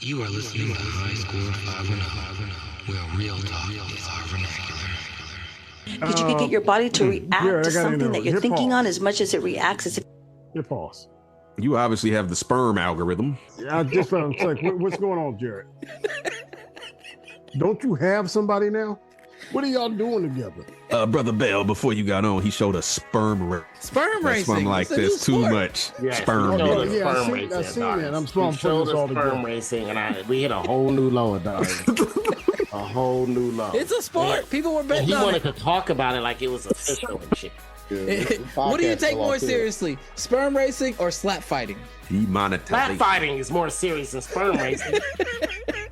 You are listening to High Score 510, where real talk is our vernacular. Because you could get your body to react to something that you're thinking on as much as it reacts as if... Hit pause. You obviously have the sperm algorithm. Yeah, I just found like, what's going on, Jared? Don't you have somebody now? What are y'all doing together? Brother Bell, before you got on, he showed us sperm racing. Sperm racing. I'm like, there's too much sperm. I seen that. I'm putting this all together. Sperm racing, and we hit a whole new low, dog. A whole new low. It's a sport. People were betting he on wanted it. to talk about it like it was official and shit. What do you take more seriously, sperm racing or slap fighting? Slap fighting is more serious than sperm racing.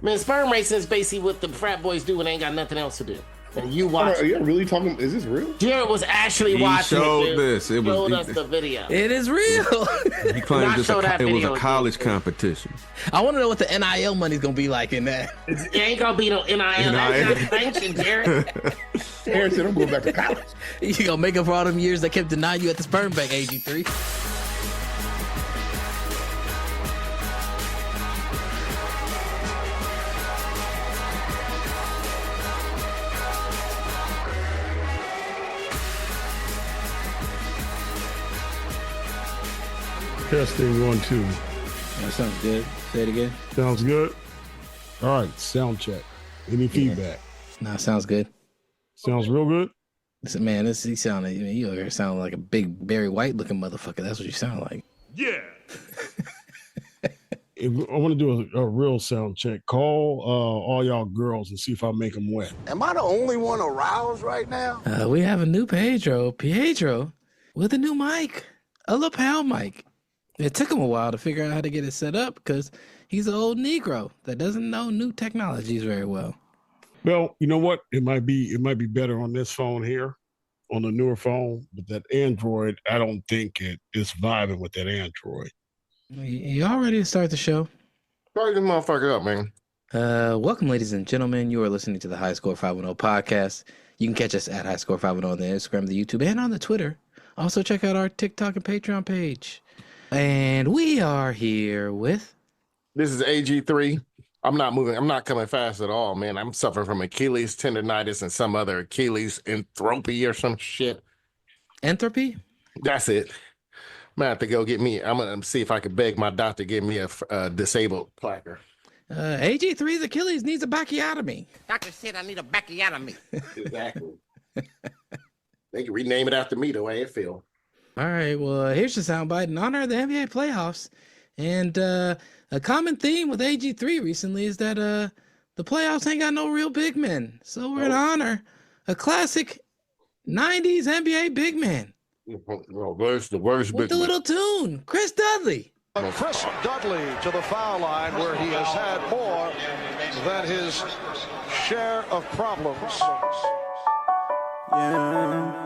Man, sperm racing is basically what the frat boys do when they ain't got nothing else to do. And you watch. Are you really talking? Is this real? Jared was actually watching this. He showed us the video. It is real. He claimed it was a college competition. I want to know what the NIL money's gonna be like in that. It ain't gonna be no NIL. That's not sanctioned, Jared. Aaron said I'm going back to college. You gonna make up for all them years that kept denying you at the sperm bank, AG3. Testing 1, 2. That sounds good. Say it again. Sounds good. All right, sound check. Any feedback? Nah, sounds good. Sounds real good. Listen, man, you over here sound like a big Barry White looking motherfucker. That's what you sound like. Yeah. I want to do a real sound check. Call all y'all girls and see if I make them wet. Am I the only one aroused right now? We have a new Pietro with a new mic, a lapel mic. It took him a while to figure out how to get it set up because he's an old Negro that doesn't know new technologies very well. Well, you know what? It might be better on this phone here, on the newer phone, but that Android, I don't think it is vibing with that Android. Y'all ready to start the show? Start this motherfucker up, man. Welcome, ladies and gentlemen. You are listening to the High Score 510 podcast. You can catch us at High Score 510 on the Instagram, the YouTube, and on the Twitter. Also, check out our TikTok and Patreon page. And we are here with... This is AG3. I'm not moving. I'm not coming fast at all, man. I'm suffering from Achilles tendonitis and some other Achilles entropy or some shit. Entropy? That's it. I'm gonna have to go get me. I'm gonna see if I can beg my doctor to give me a disabled placard. AG3's Achilles needs a bacchiotomy. Doctor said I need a bacchiotomy. Exactly. They can rename it after me the way it feels. All right, well, here's your soundbite in honor of the NBA playoffs. And a common theme with AG3 recently is that the playoffs ain't got no real big men. So we're going to honor a classic 90s NBA big man. Well, where's the worst with big a man? little tune, Chris Dudley. Chris Dudley to the foul line where he has had more than his share of problems. Yeah.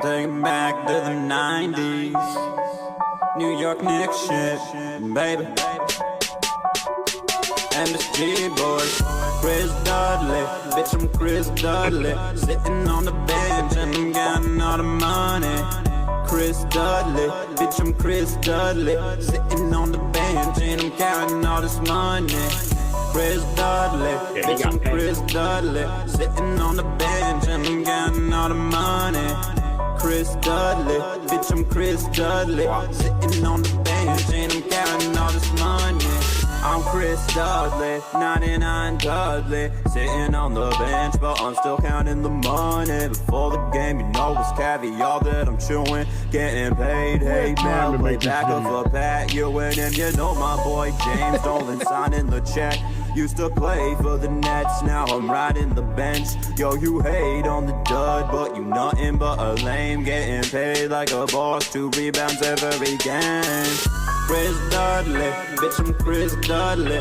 Take it back to the 90s. New York Knicks shit, baby. MSG boys, Chris Dudley. Bitch, I'm Chris Dudley. Sitting on the bench and I'm counting all the money. Chris Dudley, bitch, I'm Chris Dudley. Sitting on the bench and I'm counting all this money. Chris Dudley, bitch, I'm Chris Dudley. Sitting on the bench and I'm counting all the money. Chris Dudley, bitch, I'm Chris Dudley. Sitting on the bench and I'm counting all this money. I'm Chris Dudley, 99 Dudley. Sitting on the bench, but I'm still counting the money. Before the game, you know it's caviar that I'm chewing. Getting paid, hey man, play back of a Pat Ewing. And you know my boy James Dolan signing the check. Used to play for the Nets, now I'm riding the bench. Yo, you hate on the dud, but you nothing but a lame. Getting paid like a boss, 2 rebounds every game. Chris Dudley, bitch, I'm Chris Dudley.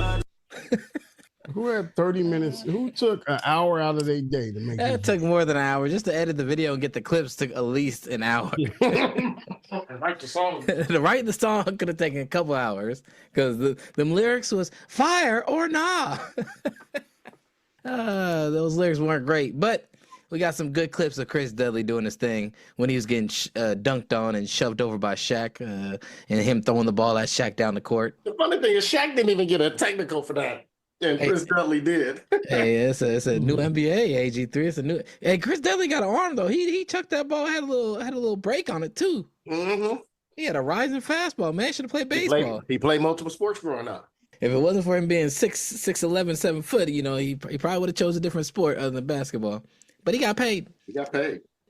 Who had 30 minutes? Who took an hour out of their day to make That took more than an hour. Just to edit the video and get the clips took at least an hour. Write the song. To write the song could have taken a couple hours because them lyrics was fire or nah. Those lyrics weren't great, but we got some good clips of Chris Dudley doing his thing when he was getting dunked on and shoved over by Shaq, and him throwing the ball at Shaq down the court. The funny thing is, Shaq didn't even get a technical for that, and Chris Dudley did. Hey, it's a new NBA AG3. It's a new. Hey, Chris Dudley got an arm though. He chucked that ball, had a little break on it too. Mm-hmm. He had a rising fastball. Man, should have played baseball. He played multiple sports growing up. If it wasn't for him being 6'11", 7 foot, he probably would have chose a different sport other than basketball. But he got paid.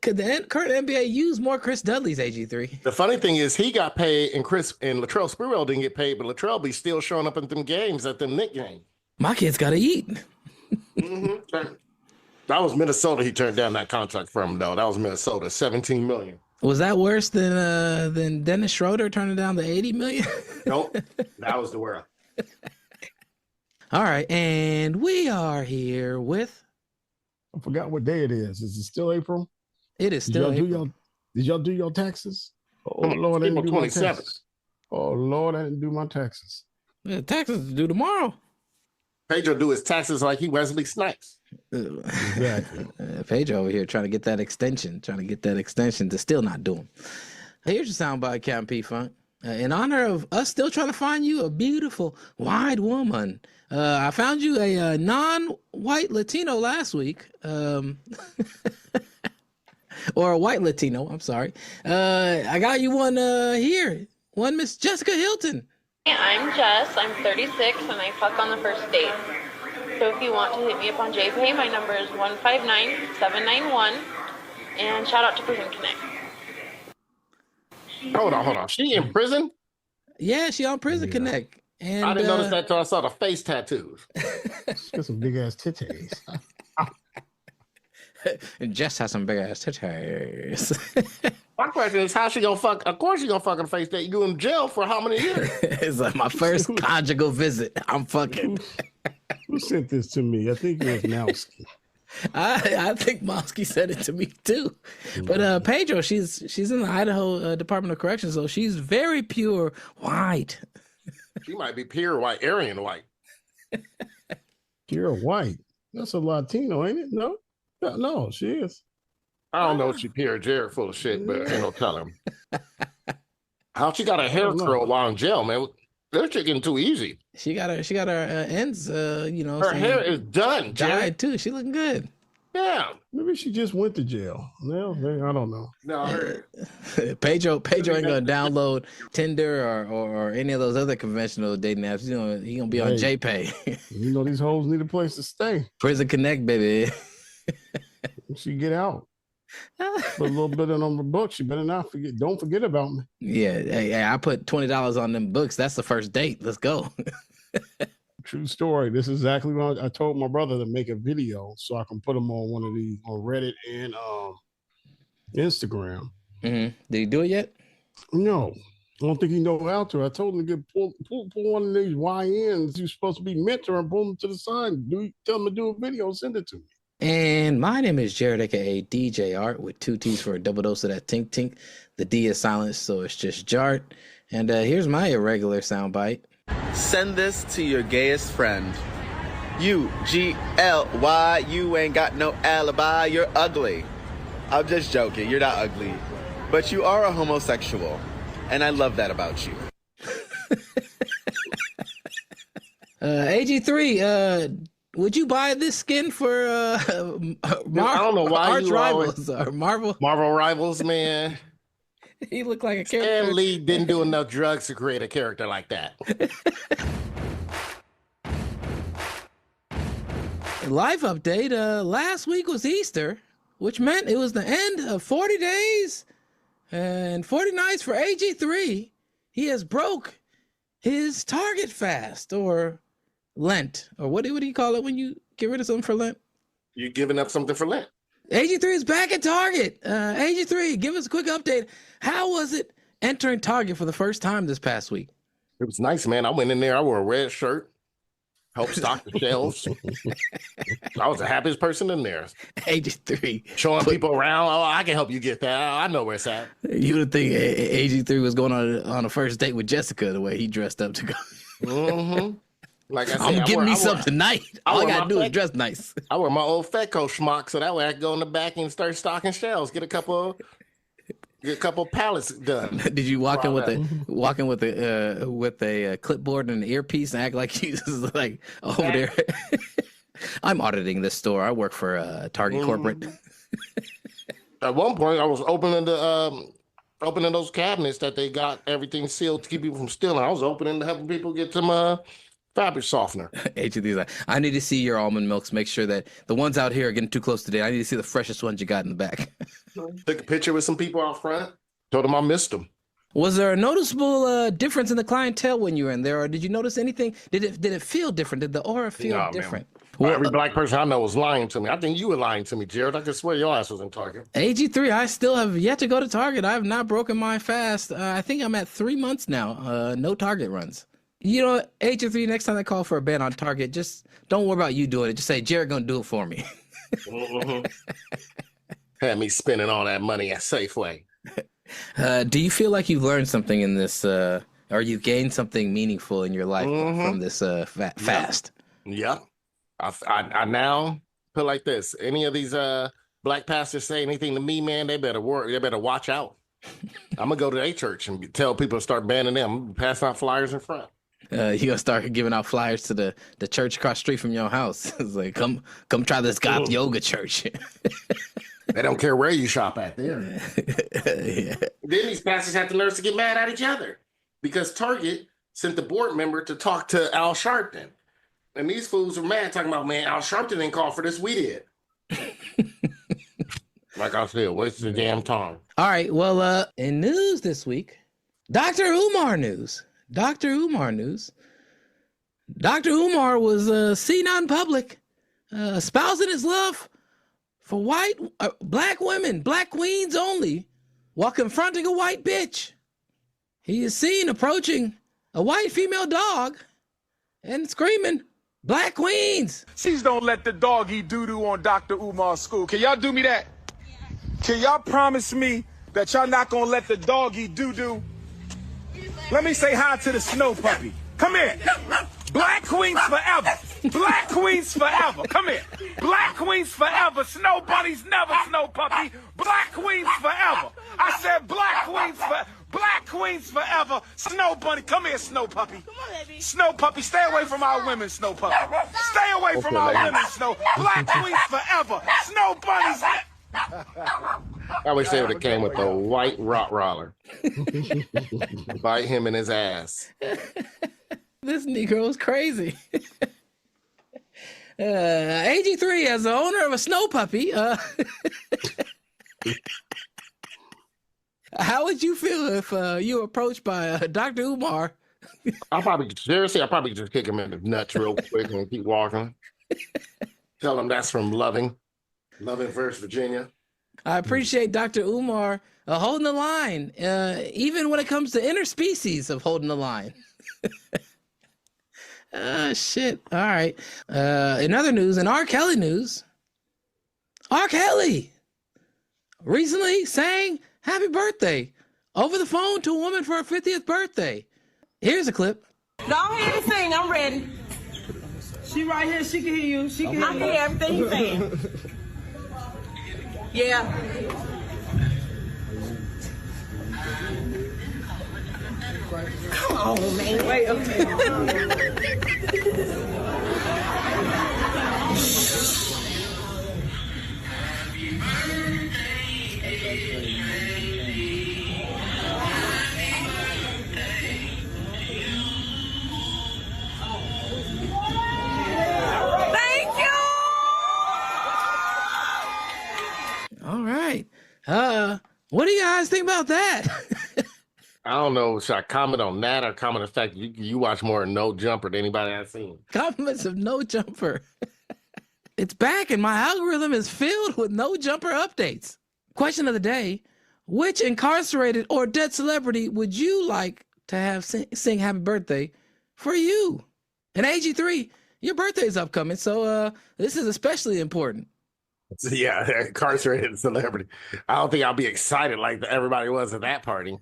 Could the current NBA use more Chris Dudley's AG3? The funny thing is he got paid and Latrell Sprewell didn't get paid, but Latrell be still showing up in them games at the Knick game. My kids got to eat. Mm-hmm. That was Minnesota. He turned down that contract from, though. That was Minnesota, $17 million. Was that worse than Dennis Schroeder turning down the $80 million? Nope. That was the world. All right, and we are here with. I forgot what day it is. Is it still April? It is still April. Did y'all do your taxes? Oh Lord, I didn't do my taxes. Oh Lord, I didn't do my taxes. Yeah, taxes due tomorrow. Pedro do his taxes like he Wesley Snipes. Exactly. Pedro over here trying to get that extension to still not do them. Here's your soundbite, Captain P Funk. In honor of us still trying to find you a beautiful, wide woman. I found you a non-white Latino last week. Or a white Latino, I'm sorry. I got you one here. One Miss Jessica Hilton. Hey, I'm Jess. I'm 36 and I fuck on the first date. So if you want to hit me up on JPay, my number is 159-791. And shout out to Prison Connect. Hold on. She in prison? Yeah, she on Prison Connect. And I didn't notice that till I saw the face tattoos. She's got some big ass titties. And Jess has some big ass titties. My question is, how she gonna fuck? Of course, she gonna fuck in the face date. You in jail for how many years? It's like my first conjugal visit. I'm fucking. Who sent this to me? I think it was Mowski. I think Mosky said it to me too, but Pedro, she's in the Idaho Department of Corrections, so she's very pure white. She might be pure white, Aryan white. Pure white. That's a Latino, ain't it? No, she is. I don't know if she pure Jared full of shit, but ain't no telling. How she got her hair curled while in jail, man? That shit getting too easy. She got her ends, Her hair is done, dyed too. She looking good. Yeah. Maybe she just went to jail. Well, I don't know. No, Pedro ain't gonna download Tinder or any of those other conventional dating apps. He gonna be on JPay. These hoes need a place to stay. Prison Connect, baby. She get out. Put a little bit on the books. You better not forget. Don't forget about me. Yeah, hey, I put $20 on them books. That's the first date. Let's go. True story. This is exactly what I told my brother to make a video so I can put them on one of these on Reddit and Instagram. Mm-hmm. Did he do it yet? No, I don't think he know how to. I told him to pull one of these YNs. You're supposed to be mentoring, pull them to the side. Tell him to do a video, send it to me. And my name is Jared, aka DJ Art, with 2 T's for a double dose of that tink tink. The D is silent, so it's just Jart. And here's my irregular soundbite. Send this to your gayest friend. UGLY, you ain't got no alibi, you're ugly. I'm just joking, you're not ugly. But you are a homosexual, and I love that about you. AG3, would you buy this skin for I don't know why Arch Rivals or Marvel Rivals, man? He looked like a character. Stan Lee didn't do enough drugs to create a character like that. Life update. Last week was Easter, which meant it was the end of 40 days and 40 nights for AG3. He has broke his Target fast, or Lent, or what do you call it when you get rid of something for Lent? You giving up something for Lent. AG3 is back at Target. AG3, give us a quick update. How was it entering Target for the first time this past week? It was nice, man. I went in there. I wore a red shirt, helped stock the shelves. I was the happiest person in there. AG3. Showing people around. Oh, I can help you get that. I know where it's at. You would think AG3 was going on a first date with Jessica the way he dressed up to go. Mm-hmm. Like I said, I'm getting me some tonight. All I gotta do is dress nice. I wear my old Fetco schmuck, so that way I can go in the back and start stocking shelves. Get a couple pallets done. Did you walk in with a clipboard and an earpiece and act like you was like over there? I'm auditing this store. I work for Target Corporate. At one point, I was opening those cabinets that they got everything sealed to keep people from stealing. I was opening to helping people get some fabric softener. HD's like, I need to see your almond milks. Make sure that the ones out here are getting too close today. I need to see the freshest ones you got in the back. Took a picture with some people out front. Told them I missed them. Was there a noticeable difference in the clientele when you were in there, or did you notice anything? Did it feel different? Did the aura feel different? Well, every black person I know was lying to me. I think you were lying to me, Jared. I could swear your ass was in Target. AG3, I still have yet to go to Target. I have not broken my fast. I think I'm at 3 months now. No Target runs. You know, AG3, next time they call for a ban on Target, just don't worry about you doing it. Just say, Jared gonna do it for me. Had me spending all that money at Safeway. Do you feel like you've learned something in this, or you gained something meaningful in your life from this fast? Yeah. I now put like this. Any of these black pastors say anything to me, man, they better watch out. I'm gonna go to their church and tell people to start banning them. Pass out flyers in front. You gonna start giving out flyers to the church across the street from your house. It's like, come try this goth yoga church. They don't care where you shop at there. Yeah. Then these pastors have the nerves to get mad at each other because Target sent the board member to talk to Al Sharpton. And these fools were mad, talking about, man, Al Sharpton didn't call for this. We did. Like I said, waste the damn time. All right. Well, in news this week, Dr. Umar news. Dr. Umar was seen out in public espousing his love for black women, black queens only, while confronting a white bitch. He is seen approaching a white female dog and screaming, "Black queens!" Please don't let the dog eat doo-doo on Dr. Umar's school. Can y'all do me that? Can y'all promise me that y'all not gonna let the dog eat doo-doo? Let me say hi to the snow puppy. Come here. Black queens forever. Black queens forever. Come here. Black queens forever. Snow bunnies never, snow puppy. Black queens forever. I said black queens forever. Black queens forever. Snow bunny. Come here, snow puppy. Come on, baby. Snow puppy, stay away from our women, snow puppy. Stay away from our women, snow. Black queens forever. Snow bunnies. I wish they would have came with a white Rottweiler. Bite him in his ass. This Negro is crazy. AG3, as the owner of a snow puppy, how would you feel if you were approached by Dr. Umar? I'll probably just kick him in the nuts real quick and keep walking. Tell him that's from Loving First Virginia. I appreciate Dr. Umar holding the line, even when it comes to interspecies of holding the line. Shit. All right. In other news, in R. Kelly news, R. Kelly recently sang happy birthday over the phone to a woman for her 50th birthday. Here's a clip. Go ahead and sing. I'm ready. She right here. She can hear you. She can hear you. I hear everything you're saying. Yeah. Come on, man. Wait, okay. All right. What do you guys think about that? I don't know. Should I comment on that or comment on the fact you watch more No Jumper than anybody I've seen? Compliments of No Jumper. It's back and my algorithm is filled with No Jumper updates. Question of the day: which incarcerated or dead celebrity would you like to have sing happy birthday for you? And AG3, your birthday is upcoming, so this is especially important. Yeah, incarcerated celebrity. I don't think I'll be excited like everybody was at that party.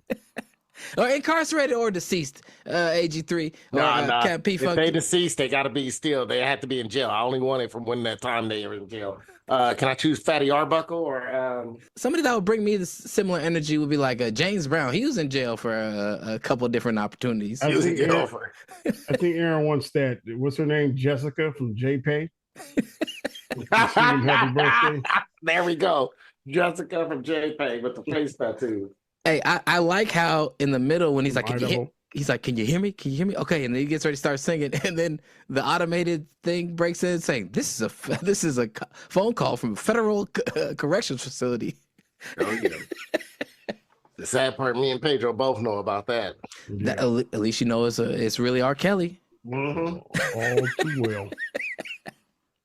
Or incarcerated or deceased, AG3. Nah. Cat P If Funk. they deceased, they got to be still. They have to be in jail. I only want it from when that time they were in jail. Can I choose Fatty Arbuckle or somebody that would bring me the similar energy would be like James Brown. He was in jail for a couple of different opportunities. I think Aaron wants that. What's her name? Jessica from JPay. Happy birthday. There we go. Jessica from JPay with the face tattoo. Hey, I like how in the middle when he's like, he's like, can you hear me? Can you hear me? Okay, and then he gets ready to start singing, and then the automated thing breaks in saying, "This is a phone call from a federal corrections facility." Oh yeah. The sad part, me and Pedro both know about that. Yeah. At least you know it's really R. Kelly. Mm-hmm. All too well.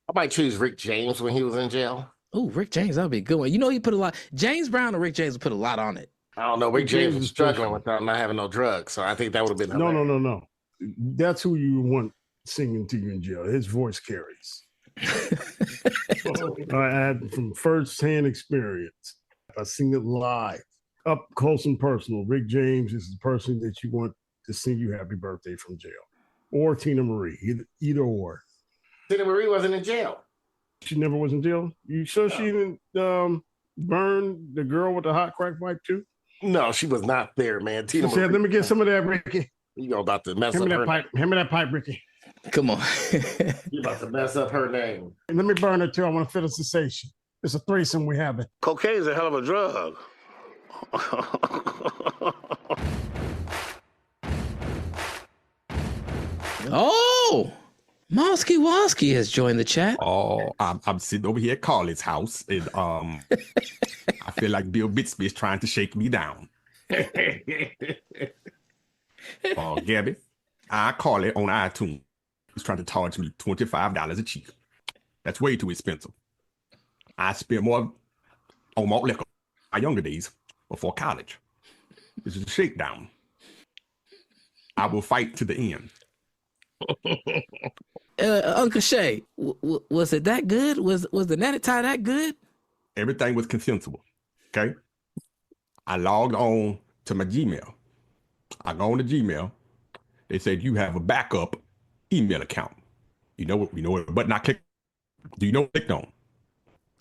I might choose Rick James when he was in jail. Oh, Rick James, that would be a good one. You know, he put a lot. James Brown and Rick James would put a lot on it. I don't know. Rick James was struggling with not having no drugs, so I think that would have been No. That's who you want singing to you in jail. His voice carries. I had from first-hand experience. I sing it live, up close and personal. Rick James is the person that you want to sing you happy birthday from jail, or Tina Marie, either or. Tina Marie wasn't in jail. She never was in jail. You sure she didn't burn the girl with the hot crack pipe too? No, she was not there, man. Tina said, "Let me get some of that, Ricky." You know about to mess Hand up me her that pipe. Hand me that pipe, Ricky. Come on. You about to mess up her name. Let me burn it too. I want to feel a sensation. It's a threesome we having. Cocaine's a hell of a drug. Oh, Mosky Wasky has joined the chat. Oh, I'm sitting over here at Carly's house, and I feel like Bill Bixby is trying to shake me down. Gabby, I Carly on iTunes. He's trying to charge me $25 a cheek. That's way too expensive. I spent more on malt liquor in my younger days before college. This is a shakedown. I will fight to the end. Uncle Shay, was it that good? Was the natty tie that good? Everything was consensual. Okay. I logged on to my Gmail. I go on to Gmail. They said you have a backup email account. You know what button I clicked? Do you know what I clicked on?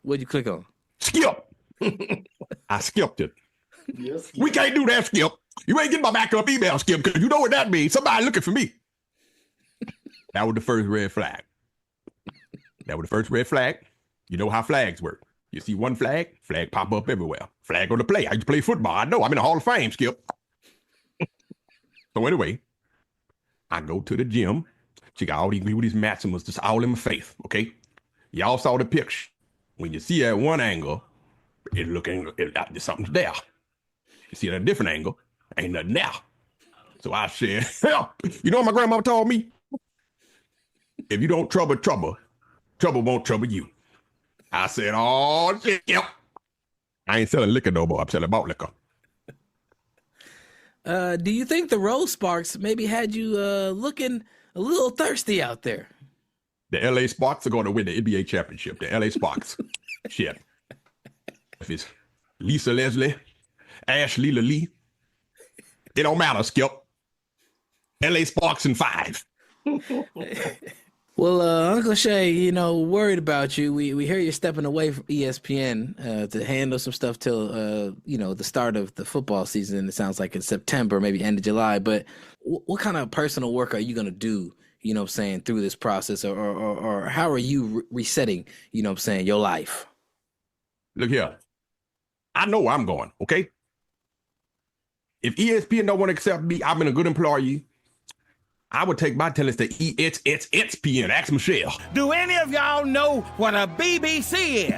What'd you click on? Skip. I skipped it. Yes. We can't do that, Skip. You ain't getting my backup email, Skip, because you know what that means. Somebody looking for me. That was the first red flag. You know how flags work. You see one flag pop up everywhere. Flag on the play. I used to play football. I know. I'm in the Hall of Fame, Skip. So anyway, I go to the gym. She got all these Maximus just all in my face, okay? Y'all saw the picture. When you see at one angle, something's there. You see at a different angle, ain't nothing there. So I said, help. You know what my grandma told me? If you don't trouble, trouble won't trouble you. I said, oh, shit, yep. I ain't selling liquor no more. I'm selling malt liquor. Do you think the Rose Sparks maybe had you looking a little thirsty out there? The LA Sparks are going to win the NBA championship. The LA Sparks. Shit. If it's Lisa Leslie, Ashley Lee, it don't matter, Skip. LA Sparks in 5. Well, Uncle Shay, worried about you. We hear you're stepping away from ESPN to handle some stuff till, the start of the football season. It sounds like in September, maybe end of July. But what kind of personal work are you going to do, through this process? Or how are you resetting, your life? Look here. I know where I'm going, okay? If ESPN don't want to accept me, I've been a good employee. I would take my talents to ESPN. Ask Michelle. Do any of y'all know what a BBC is?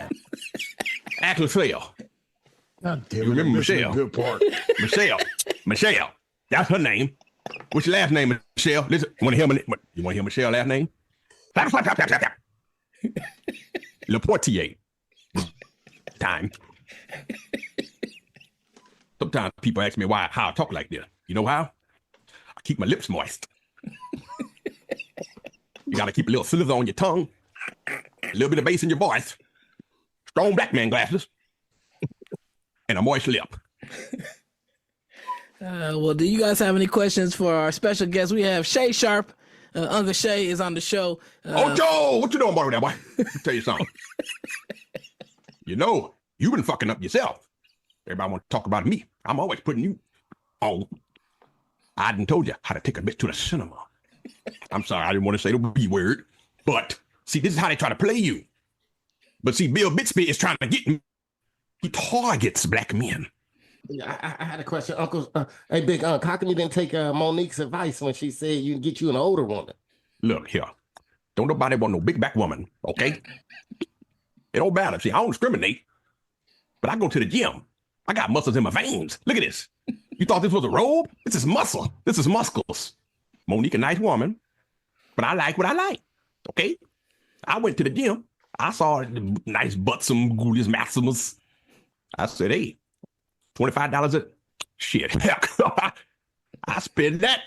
Ask Michelle. God damn it. You remember Michelle? Good part. Michelle. That's her name. What's your last name, Michelle? Listen, you want to hear Michelle's last name? Leportier. Time. Sometimes people ask me how I talk like this. You know how? I keep my lips moist. You gotta keep a little slither on your tongue, a little bit of bass in your voice, strong black man glasses, and a moist lip. Well, do you guys have any questions for our special guest? We have Shay Sharpe. Uncle Shay is on the show. Joe, what you doing, boy, that boy? Let me tell you something. You know, you've been fucking up yourself. Everybody want to talk about me. I'm always putting you on. I done told you how to take a bitch to the cinema. I'm sorry, I didn't want to say the B word. But, see, this is how they try to play you. But see, Bill Bixby is trying to get me. He targets black men. Yeah, I had a question, Uncle. Hey, Big Unc, how come you didn't take Monique's advice when she said you can get you an older woman? Look here. Don't nobody want no big back woman, okay? It don't matter. See, I don't discriminate, but I go to the gym. I got muscles in my veins. Look at this. You thought this was a robe? This is muscle. This is muscles. Monique, a nice woman, but I like what I like, okay? I went to the gym. I saw the nice butsome, gluteus maximus. I said, hey, $25 a shit. I spend that.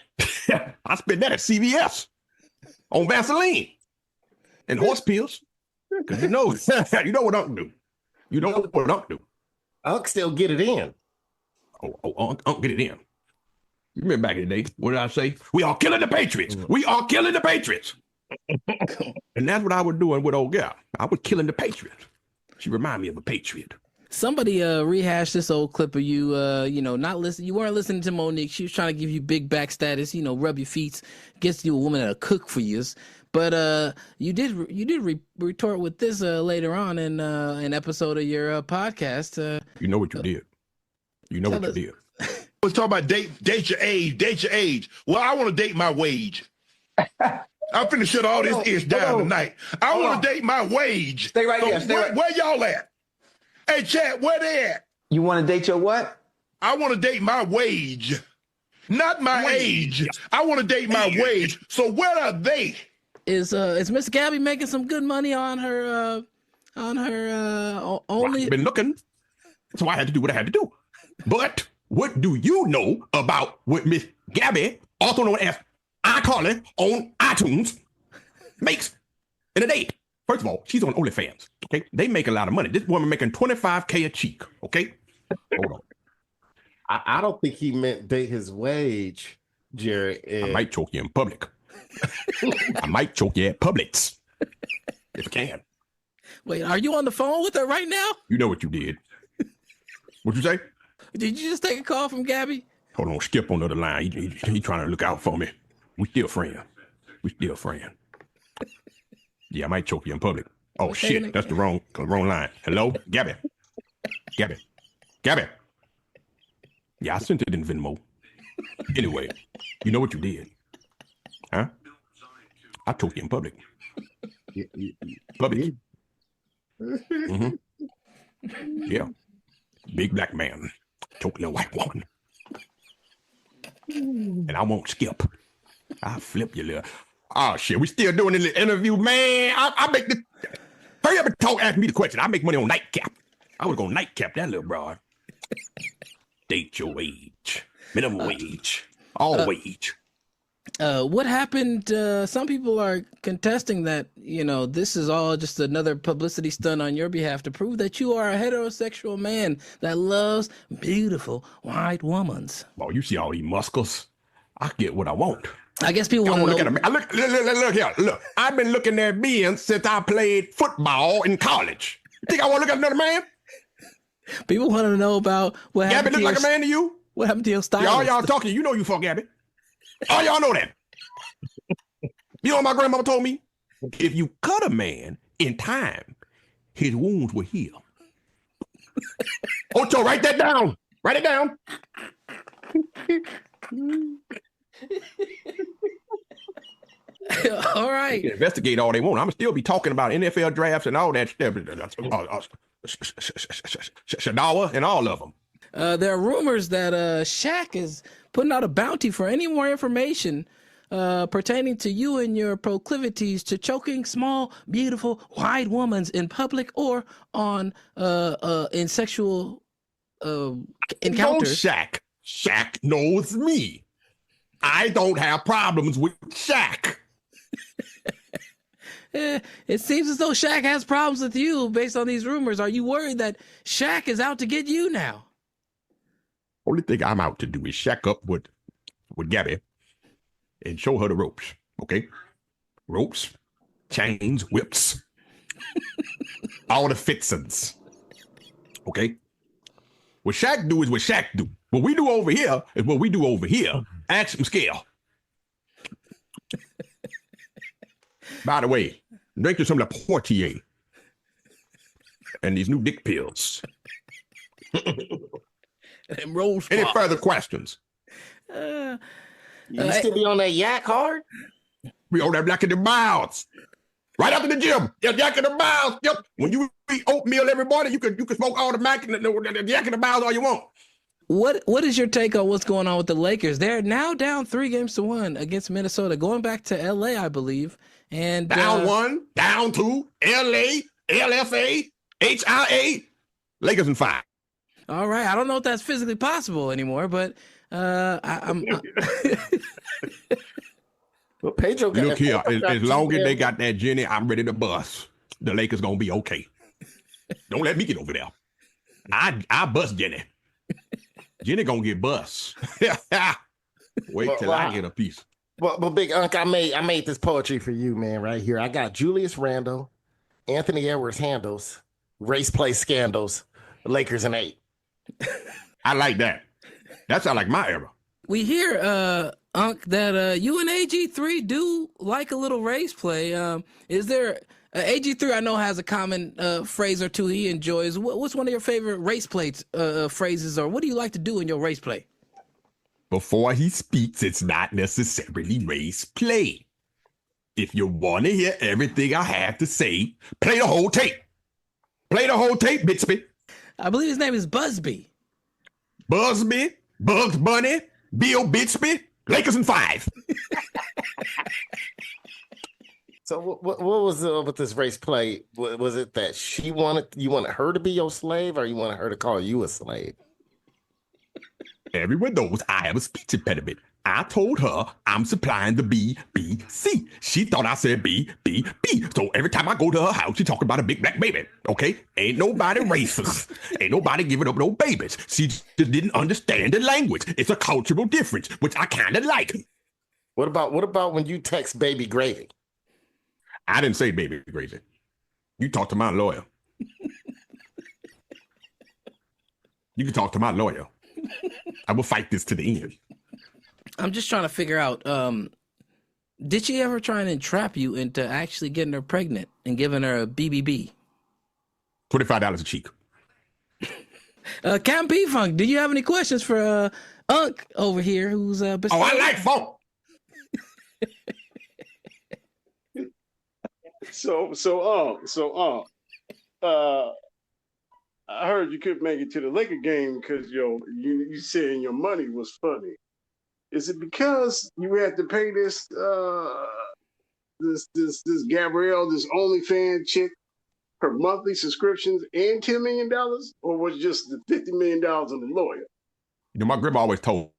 I spend that at CVS on Vaseline and horse pills. Because you know what Unc do. You know what Unc do. Unc still get it in. Unc get it in. You remember back in the day, what did I say? We are killing the Patriots. We are killing the Patriots. And that's what I was doing with old girl. I was killing the Patriots. She reminded me of a patriot. Somebody rehashed this old clip of you, not listen. You weren't listening to Monique. She was trying to give you big back status, rub your feet, gets you a woman that'll cook for you. But you did retort with this later on in an episode of your podcast. You know what you did. You know what you did. Let's talk about date your age. Well, I want to date my wage. I'm finna shut all this ish down tonight. I want to date my wage. Stay right here. Where y'all at? Hey, chat, where they at? You want to date your what? I want to date my wage. Not my age. I want to date my wage. So where are they? Is Miss Gabby making some good money on her only? Well, I've been looking. So I had to do what I had to do. But what do you know about what Miss Gabby, also known as iCarly on iTunes, makes in a day? First of all, she's on OnlyFans, okay? They make a lot of money. This woman making $25K a cheek, okay? Hold on. I don't think he meant date his wage, Jerry. I might choke you in public. I might choke you at Publix, if I can. Wait, are you on the phone with her right now? You know what you did. What'd you say? Did you just take a call from Gabby? Hold on, Skip on the other line. He trying to look out for me. We still friends. Yeah, I might choke you in public. Oh, shit, that's the wrong line. Hello? Gabby. Yeah, I sent it in Venmo. Anyway, you know what you did? Huh? I choked you in public. Public. Mm-hmm. Yeah. Big black man choked a little white woman. And I won't skip. I'll flip you little. Oh shit, we still doing this interview, man. I make the hurry up and talk, ask me the question. I make money on nightcap. I was gonna nightcap that little broad. Date your wage. Minimum wage. All wage. What happened? Some people are contesting that, this is all just another publicity stunt on your behalf to prove that you are a heterosexual man that loves beautiful white women. Well, you see all these muscles. I get what I want. I guess people want to look at me. Look here. Look, I've been looking at men since I played football in college. You think I want to look at another man? People want to know about what happened. Gabby look like a man to you? What happened to your style? All y'all talking, you know you fuck Gabby. All y'all know that. You know what my grandmama told me? If you cut a man in time, his wounds will heal. Ocho, write that down. Write it down. All right. They can investigate all they want. I'm gonna still be talking about NFL drafts and all that stuff. Shadawa and all of them. There are rumors that Shaq is putting out a bounty for any more information pertaining to you and your proclivities to choking small, beautiful, white women in public or on in sexual encounters. No, Shaq knows me. I don't have problems with Shaq. It seems as though Shaq has problems with you based on these rumors. Are you worried that Shaq is out to get you now? Only thing I'm out to do is shack up with Gabby and show her the ropes, okay? Ropes, chains, whips, all the fixins, okay? What Shaq do is what Shaq do. What we do over here is what we do over here. Ask him scale. By the way, drink some of the Portier and these new dick pills. And rolls. Any further questions? You still be on that yak hard? We on that Yak in the Miles. Right after the gym. Yeah, Yak in the Miles. Yep. When you eat oatmeal every morning, you can smoke all the Mac and the Yak in the Miles all you want. What is your take on what's going on with the Lakers? They're now down 3-1 against Minnesota, going back to LA, I believe. And down 1, down 2, LA, LFA, HIA, Lakers in 5. All right. I don't know if that's physically possible anymore, but I'm well, Pedro got look here, as long as they got that Jenny, I'm ready to bust. The Lakers gonna be okay. Don't let me get over there. I bust Jenny. Jenny gonna get bust. Wait till I get a piece. Well, Big Unc, I made this poetry for you, man, right here. I got Julius Randle, Anthony Edwards handles, race play scandals, Lakers in 8. I like that. That sounds like my era. We hear, Unc, that you and AG3 do like a little race play. Is there AG3? I know has a common phrase or two he enjoys. What's one of your favorite race play phrases, or what do you like to do in your race play? Before he speaks, it's not necessarily race play. If you want to hear everything I have to say, play the whole tape. Play the whole tape, Bixby. I believe his name is Busby. Busby, Bugs Bunny, Bill Bixby, Lakers in 5. So what was with this race play? Was it that you wanted her to be your slave, or you wanted her to call you a slave? Everyone knows I have a speech impediment. I told her I'm supplying the B, B, C. She thought I said B, B, B. So every time I go to her house, she talking about a big black baby. Okay? Ain't nobody racist. Ain't nobody giving up no babies. She just didn't understand the language. It's a cultural difference, which I kind of like. What about when you text baby gravy? I didn't say baby gravy. You talk to my lawyer. You can talk to my lawyer. I will fight this to the end. I'm just trying to figure out, did she ever try and entrap you into actually getting her pregnant and giving her a BBB? $25 a cheek. Cam P-Funk, do you have any questions for Unc over here who's I like funk. I heard you couldn't make it to the Laker game because you saying your money was funny. Is it because you had to pay this Gabrielle, this OnlyFans chick, her monthly subscriptions and $10 million, or was it just the $50 million on the lawyer? You know, my grandma always told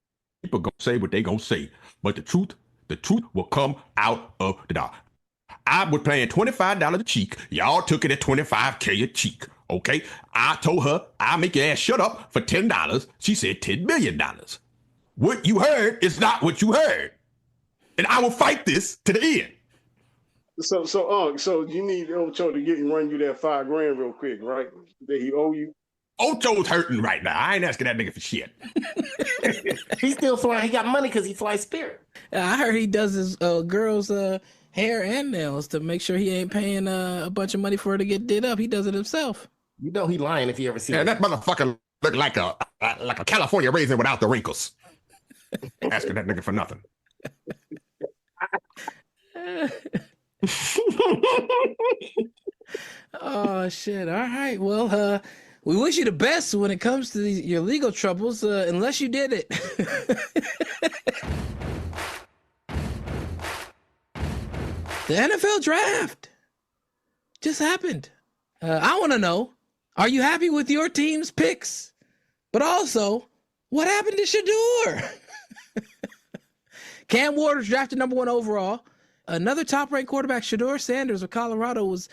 people gonna say what they gonna say, but the truth will come out of the dark. I was paying $25 a cheek. Y'all took it at $25K a cheek. Okay, I told her I'll make your ass shut up for $10. She said $10 million. What you heard is not what you heard, and I will fight this to the end. So you need Ocho to run you that $5,000 real quick, right? That he owe you. Ocho's hurting right now. I ain't asking that nigga for shit. He's still flying. He got money because he flies Spirit. I heard he does his girls' hair and nails to make sure he ain't paying a bunch of money for her to get did up. He does it himself. You know he lying if you ever see him. That motherfucker look like a California raisin without the wrinkles. Asking that nigga for nothing. Oh shit! All right, well, we wish you the best when it comes to your legal troubles, unless you did it. The NFL draft just happened. I want to know: are you happy with your team's picks? But also, what happened to Shador? Cam Waters drafted #1 overall. Another top-ranked quarterback, Shador Sanders of Colorado, was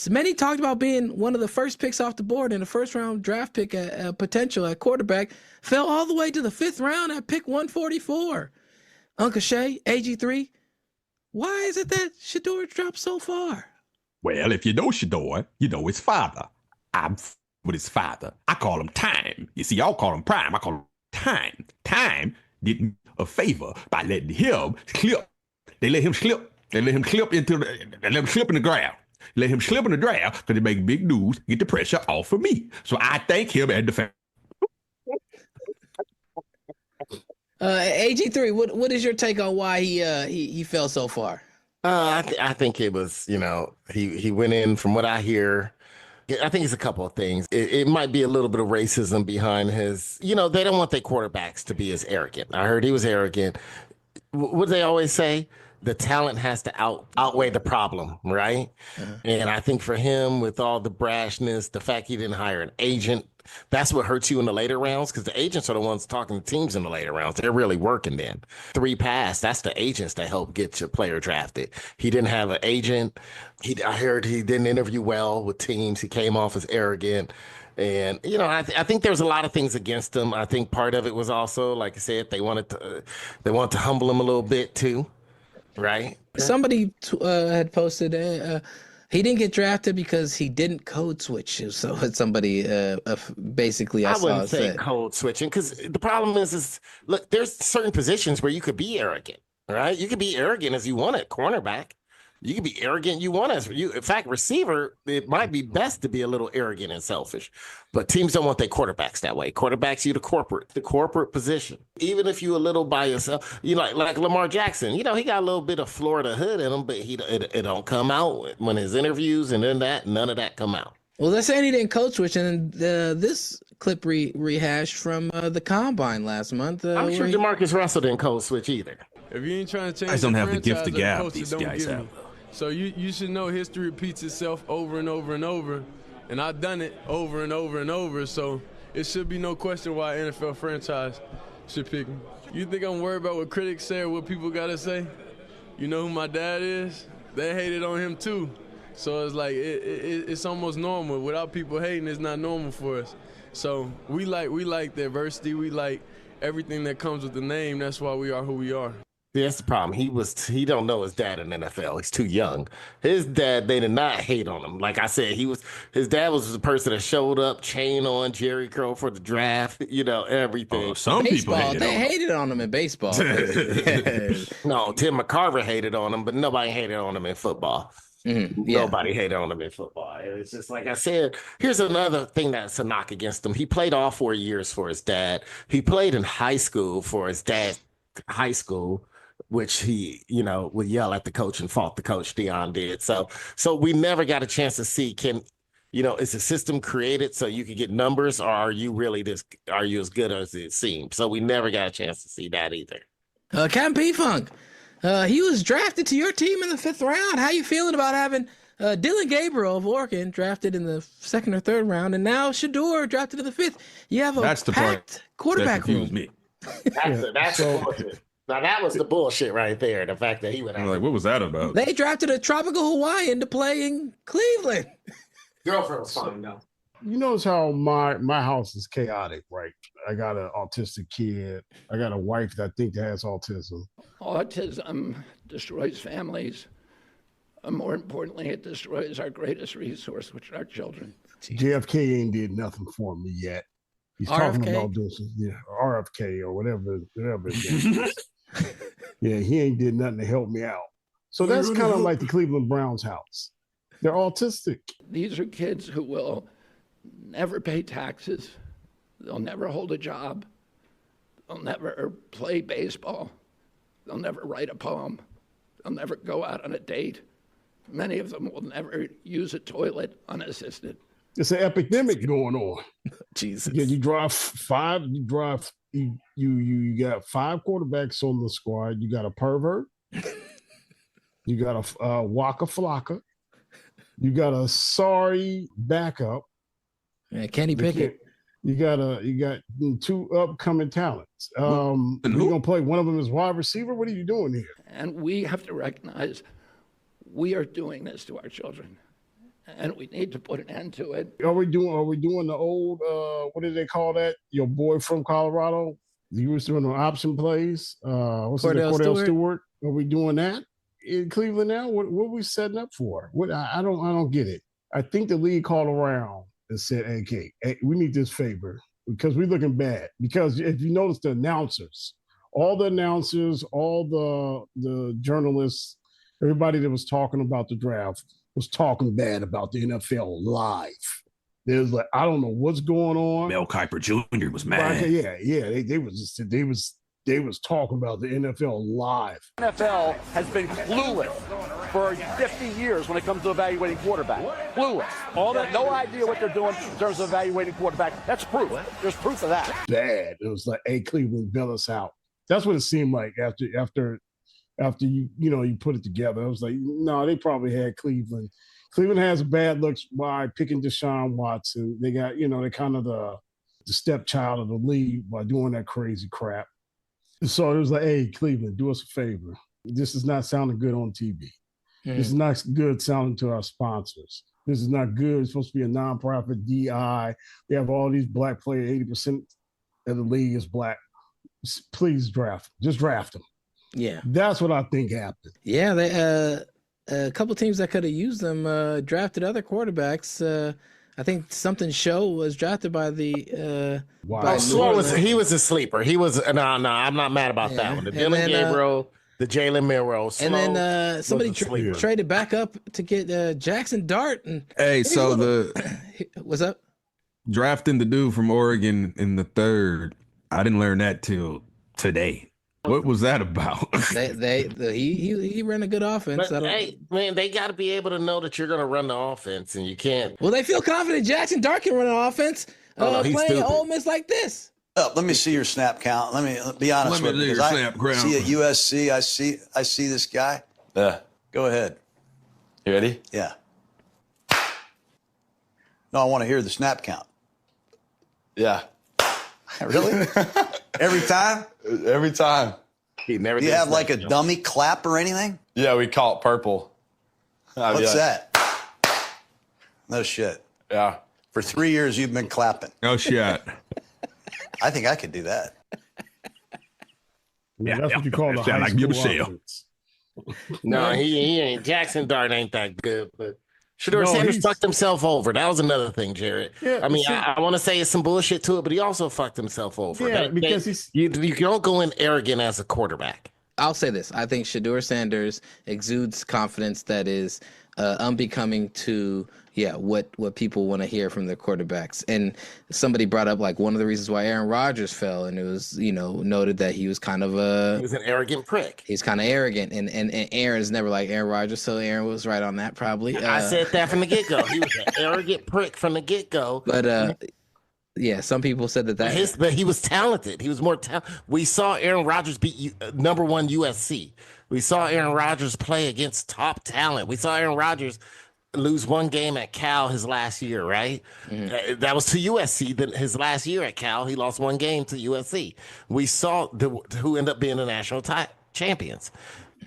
Many talked about being one of the first picks off the board in the first round draft pick at potential at quarterback. Fell all the way to the 5th round at pick 144. Uncle Shay, AG3, why is it that Shador dropped so far? Well, if you know Shador, you know his father. I'm with his father. I call him Time. You see, y'all call him Prime. I call him Time. Time did me a favor by letting him slip. They let him slip. They let him slip in the ground. Let him slip in the draft because they make big news, get the pressure off of me. So I thank him and the family. AG3, what is your take on why he fell so far? I think it was, he went in, from what I hear, I think it's a couple of things. It might be a little bit of racism behind his, they don't want their quarterbacks to be as arrogant. I heard he was arrogant. What do they always say? The talent has to outweigh the problem, right? And I think for him, with all the brashness, the fact he didn't hire an agent, that's what hurts you in the later rounds, because the agents are the ones talking to teams in the later rounds. They're really working then. 3 pass, that's the agents that help get your player drafted. He didn't have an agent. I heard he didn't interview well with teams. He came off as arrogant. And, I think there's a lot of things against him. I think part of it was also, like I said, they wanted to humble him a little bit too. Right. Somebody had posted he didn't get drafted because he didn't code switch. So somebody basically I wouldn't say code switching, because the problem is look, there's certain positions where you could be arrogant, right? You could be arrogant as you want at cornerback. You can be arrogant you want as you. In fact, receiver, it might be best to be a little arrogant and selfish, but teams don't want their quarterbacks that way. Quarterbacks, you the corporate position. Even if you a little by yourself, like Lamar Jackson, he got a little bit of Florida hood in him, but it don't come out when his interviews and then none of that come out. Well, they're saying he didn't code switch, and this clip rehashed from the combine last month. I'm sure Jamarcus Russell didn't code switch either. If you ain't trying to change, I just don't have the gift of the gab coach, these guys have. So you should know history repeats itself over and over and over, and I've done it over and over and over. So it should be no question why an NFL franchise should pick me. You think I'm worried about what critics say or what people gotta say? You know who my dad is? They hated on him too. So it's like it's almost normal. Without people hating, it's not normal for us. So we like diversity. We like everything that comes with the name. That's why we are who we are. Yeah, that's the problem. He don't know his dad in the NFL. He's too young. His dad, they did not hate on him. Like I said, his dad was the person that showed up, chain on, Jerry curl for the draft, everything. Oh, some baseball, people hated on him in baseball. No, Tim McCarver hated on him, but nobody hated on him in football. Nobody hated on him in football. It's just like I said, here's another thing that's a knock against him. He played all 4 years for his dad. He played in high school for his dad's high school, which he, would yell at the coach and fought the coach. Deion did. So we never got a chance to see, is the system created so you can get numbers, or are you as good as it seems? So we never got a chance to see that either. Captain P-Funk, he was drafted to your team in the 5th round. How you feeling about having Dylan Gabriel of Oregon drafted in the 2nd or 3rd round, and now Shador drafted in the 5th? You have That's the packed quarterback room. Me. That's bullshit. Now that was the bullshit right there. The fact that he went out. Like, what was that about? They drafted a tropical Hawaiian to play in Cleveland. Girlfriend was fine though. You notice how my house is chaotic, right? I got an autistic kid. I got a wife that I think that has autism. Autism destroys families. More importantly, it destroys our greatest resource, which are our children. JFK ain't did nothing for me yet. He's talking about doing some, RFK or whatever his name is. Yeah, he ain't did nothing to help me out. So that's kind of like the Cleveland Browns house. They're autistic. These are kids who will never pay taxes. They'll never hold a job. They'll never play baseball. They'll never write a poem. They'll never go out on a date. Many of them will never use a toilet unassisted. It's an epidemic going on. Jesus. Yeah, you got 5 quarterbacks on the squad. You got a pervert. You got a Waka Flocka. You got a sorry backup. Yeah, Kenny Pickett. You got 2 upcoming talents. You're gonna play one of them as wide receiver. What are you doing here? And we have to recognize we are doing this to our children. and we need to put an end to it. Are we doing the old what do they call that? Your boy from Colorado? You was doing an option plays. What's his name? Cordell Stewart. Are we doing that in Cleveland now? What are we setting up for? I don't get it. I think the league called around and said, hey, we need this favor because we're looking bad. Because if you notice the announcers, all the journalists, everybody that was talking about the draft was talking bad about the NFL live. There's like, I don't know what's going on. Mel Kiper Jr. was mad. Yeah. They was talking about the NFL live. NFL has been clueless for 50 years when it comes to evaluating quarterback. Clueless. All that, no idea what they're doing in terms of evaluating quarterback. That's proof. There's proof of that. Bad. It was like, hey, Cleveland, bail us out. That's what it seemed like after you put it together. I was like, no, they probably had Cleveland. Cleveland has bad looks by picking Deshaun Watson. They got, they're kind of the stepchild of the league by doing that crazy crap. So it was like, hey, Cleveland, do us a favor. This is not sounding good on TV. This is not good sounding to our sponsors. This is not good. It's supposed to be a nonprofit DI. We have all these black players. 80% of the league is black. Please draft them. Just draft them. Yeah. That's what I think happened. Yeah, they a couple teams that could have used them drafted other quarterbacks. I think something Show was drafted by the. Slow he was a sleeper. He was no. I'm not mad about that one. The Dylan Gabriel, the Jalen Milroe, and then somebody traded back up to get Jackson Dart. And hey, so what's up? Drafting the dude from Oregon in the 3rd. I didn't learn that till today. What was that about? He ran a good offense. But, hey, man, they got to be able to know that you're going to run the offense, and you can't. Well, they feel confident Jackson Dart can run an offense playing Ole Miss like this. Let me see your snap count. Let me be honest with you. See at USC, I see this guy. Yeah. Go ahead. You ready? Yeah. No, I want to hear the snap count. Yeah. Really? Every time? Every time. He never. Do you have like a dummy clap or anything? Yeah, we call it purple. What's that? No shit. Yeah. For 3 years, you've been clapping. Oh shit. I think I could do that. That's what you call the high school offense. No, he ain't. Jackson Dart ain't that good, but Shedeur Sanders fucked himself over. That was another thing, Jared. Yeah, I mean, I want to say it's some bullshit to it, but he also fucked himself over. Yeah, because you don't go in arrogant as a quarterback. I'll say this. I think Shedeur Sanders exudes confidence that is unbecoming to what people want to hear from their quarterbacks. And somebody brought up like one of the reasons why Aaron Rodgers fell, and it was noted that he was kind of he was an arrogant prick. He's kind of arrogant, and Aaron's never like Aaron Rodgers, so Aaron was right on that probably. I said that from the get go. He was an arrogant prick from the get go. But some people said that. But he was talented. He was more talented. We saw Aaron Rodgers beat number 1 USC. We saw Aaron Rodgers play against top talent. We saw Aaron Rodgers lose one game at Cal his last year, right? Mm-hmm. That was to USC. Then his last year at Cal, he lost one game to USC. We saw who ended up being the national champions.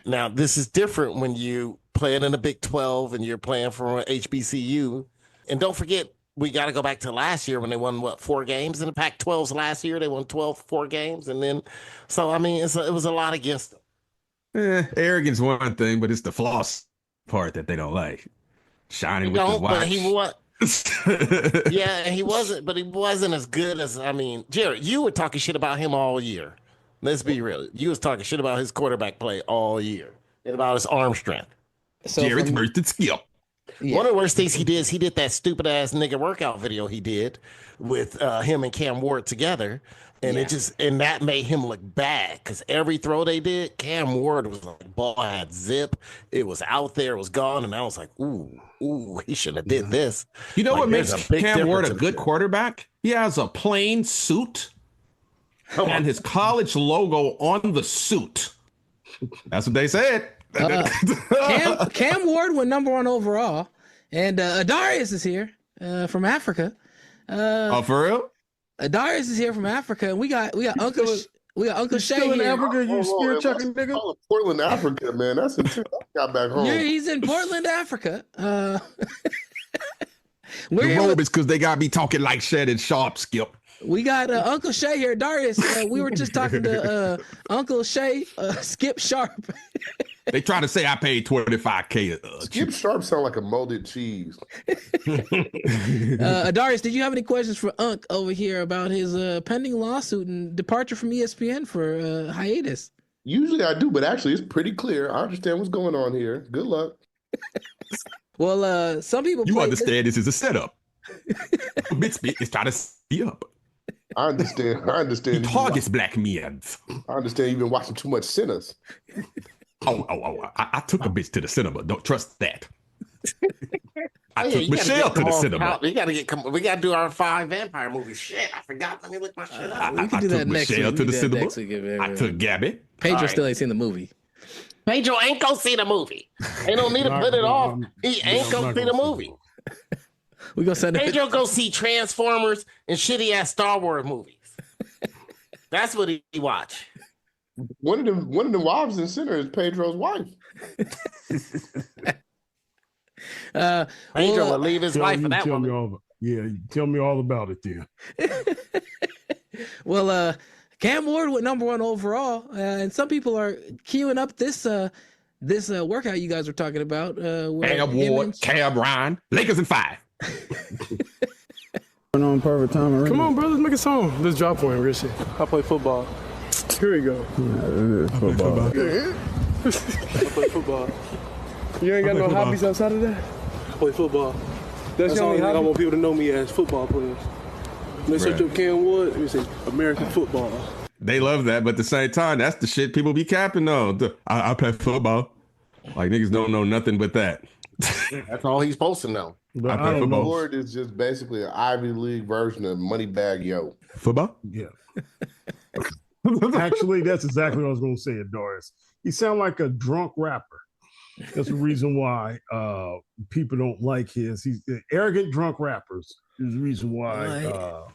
Now, this is different when you play it in the Big 12 and you're playing for HBCU. And don't forget, we got to go back to last year when they won, 4 games? In the Pac-12's last year, they won 4 games. And then, so, I mean, it was a lot against them. Arrogance one thing, but it's the floss part that they don't like. Shining with the watch. But he wasn't. But he wasn't as good as. I mean, Jared, you were talking shit about him all year. Let's be real. You was talking shit about his quarterback play all year and about his arm strength. So Jared's boosted skill. Yeah. One of the worst things he did is he did that stupid ass nigga workout video he did with him and Cam Ward together. And and that made him look bad because every throw they did, Cam Ward was like, ball had zip. It was out there, it was gone. And I was like, ooh, he shouldn't have did this. You know what makes Cam Ward a good quarterback? He has a plain suit and his college logo on the suit. That's what they said. Cam Ward went number 1 overall. And Adarius is here from Africa. Oh, for real? Darius is here from Africa, and we got Uncle Shay still in here. Africa, you spear chucking nigga. Portland, Africa, man. That's until I got back home. Yeah, he's in Portland, Africa. The robe is because they got me talking like Shed and Sharpe, Skip. We got Uncle Shay here, Darius. We were just talking to Uncle Shay, Skip Sharpe. They try to say I paid $25K. Skip Sharpe sound like a molded cheese. Darius, did you have any questions for Unc over here about his pending lawsuit and departure from ESPN for hiatus? Usually I do, but actually it's pretty clear. I understand what's going on here. Good luck. Well, some people you understand this is a setup. Bitsbit is trying to see up. I understand. He targets black men. I understand you've been watching too much Sinners. I took a bitch to the cinema. Don't trust that. I took Michelle to the cinema. We gotta do our 5 vampire movies. Shit, I forgot. Let me look my shit up. We can do that next Michelle week. to the cinema. I took Gabby. Pedro still ain't seen the movie. Pedro ain't gonna see the movie. They don't need to put it off. He ain't gonna see the movie. We gonna send Pedro go see Transformers and shitty ass Star Wars movies. That's what he watch. One of the wives in Sinner is Pedro's wife. Pedro will leave his wife for that woman. Tell me all about it then. Well, Cam Ward went #1 overall, and some people are queuing up this workout you guys were talking about. Cam Ward, Cam Ryan, Lakers in 5. On perfect time already. Come on, bro, let's make a song. Let's drop one, real shit. I play football. Here we go. Football. I play football. You ain't got no hobbies outside of that? I play football. That's the only hobby I want people to know me as, football players. When they search up Cam Ward, we say American football. They love that, but at the same time, that's the shit people be capping on. I play football. Like, niggas don't know nothing but that. That's all he's supposed to know. But I don't know. Ward is just basically an Ivy League version of Moneybag Yo. Football? Yeah. Actually, that's exactly what I was going to say, Doris. He sounds like a drunk rapper. That's the reason why people don't like he's arrogant drunk rappers is the reason why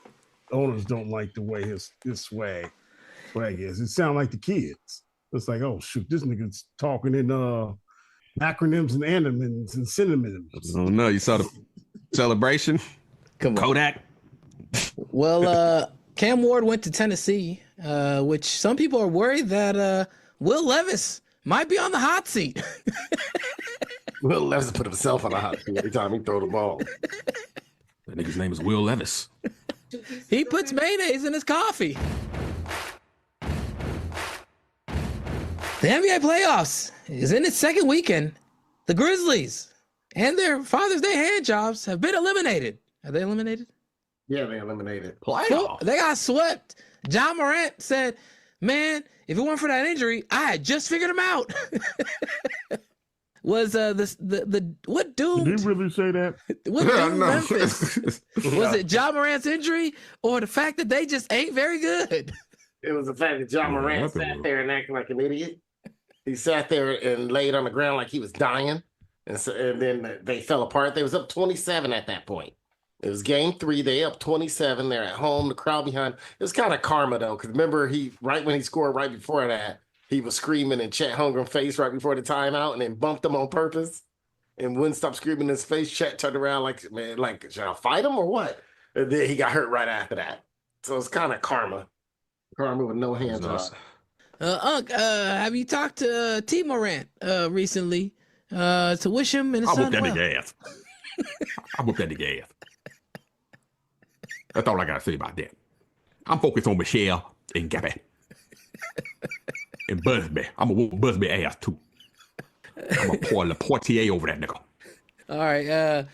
owners don't like the way his swag is. It sounds like the kids. It's like, oh shoot, this nigga's talking in acronyms and animals and synonyms. Oh no, you saw the celebration? Come on. Kodak. Well, Cam Ward went to Tennessee, which some people are worried that Will Levis might be on the hot seat. Will Levis put himself on the hot seat every time he throw the ball. That nigga's name is Will Levis. He puts mayonnaise in his coffee. The NBA playoffs is in its second weekend. The Grizzlies and their Father's Day hand jobs have been eliminated. Are they eliminated? Yeah, they eliminated. They got swept. John Morant said, man, if it weren't for that injury, I had just figured him out. Was what doomed? Did he really say that? What doomed Memphis? Was it John Morant's injury or the fact that they just ain't very good? It was the fact that John Morant sat there and acted like an idiot. He sat there and laid on the ground like he was dying. And then they fell apart. They was up 27 at that point. It was game 3. They up 27. They're at home. The crowd behind. It was kind of karma, though, because remember, right when he scored right before that, he was screaming in Chet Holmgren's face right before the timeout and then bumped him on purpose and wouldn't stop screaming in his face. Chet turned around like, man, like, should I fight him or what? And then he got hurt right after that. So it's kind of karma. Karma with no hands on. Unc, have you talked to T. Morant recently to wish him and his son well? I whooped that nigga ass. That's all I got to say about that. I'm focused on Michelle and Gabby. And Busby. I'm going to whoop Busby ass, too. I'm going to pour Le Portier over that nigga. All right.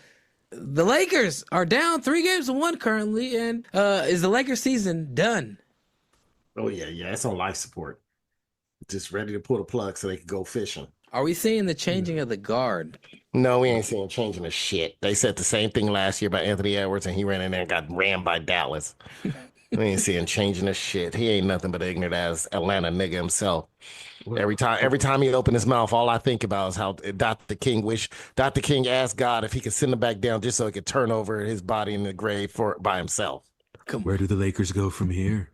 The Lakers are down 3-1 currently. And is the Lakers season done? Oh, yeah. It's on life support. Just ready to pull the plug so they can go fishing. Are we seeing the changing of the guard? No, we ain't seeing changing the shit. They said the same thing last year about Anthony Edwards, and he ran in there and got rammed by Dallas. We ain't seeing changing the shit. He ain't nothing but ignorant ass Atlanta nigga himself. Every time he opened his mouth, all I think about is how Dr. King asked God if he could send him back down just so he could turn over his body in the grave by himself. Where do the Lakers go from here?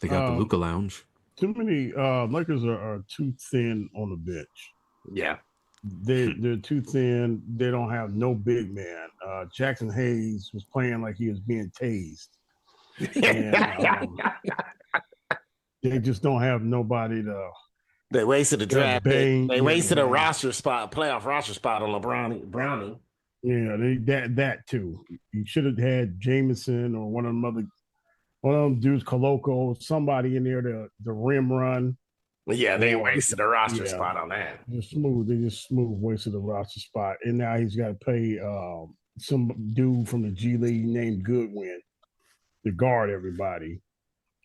They got the Luka Lounge. Too many Lakers are too thin on the bench. Yeah. They're too thin. They don't have no big man. Jackson Hayes was playing like he was being tased. And, they just don't have nobody to. They wasted a draft. They Yeah, wasted a roster spot, playoff roster spot on Browning. Yeah, that too. You should have had Jameson or one of them dudes, Coloco, somebody in there to rim run. Yeah, they wasted a roster spot on that. They just smooth wasted a roster spot. And now he's got to pay some dude from the G League named Goodwin to guard everybody.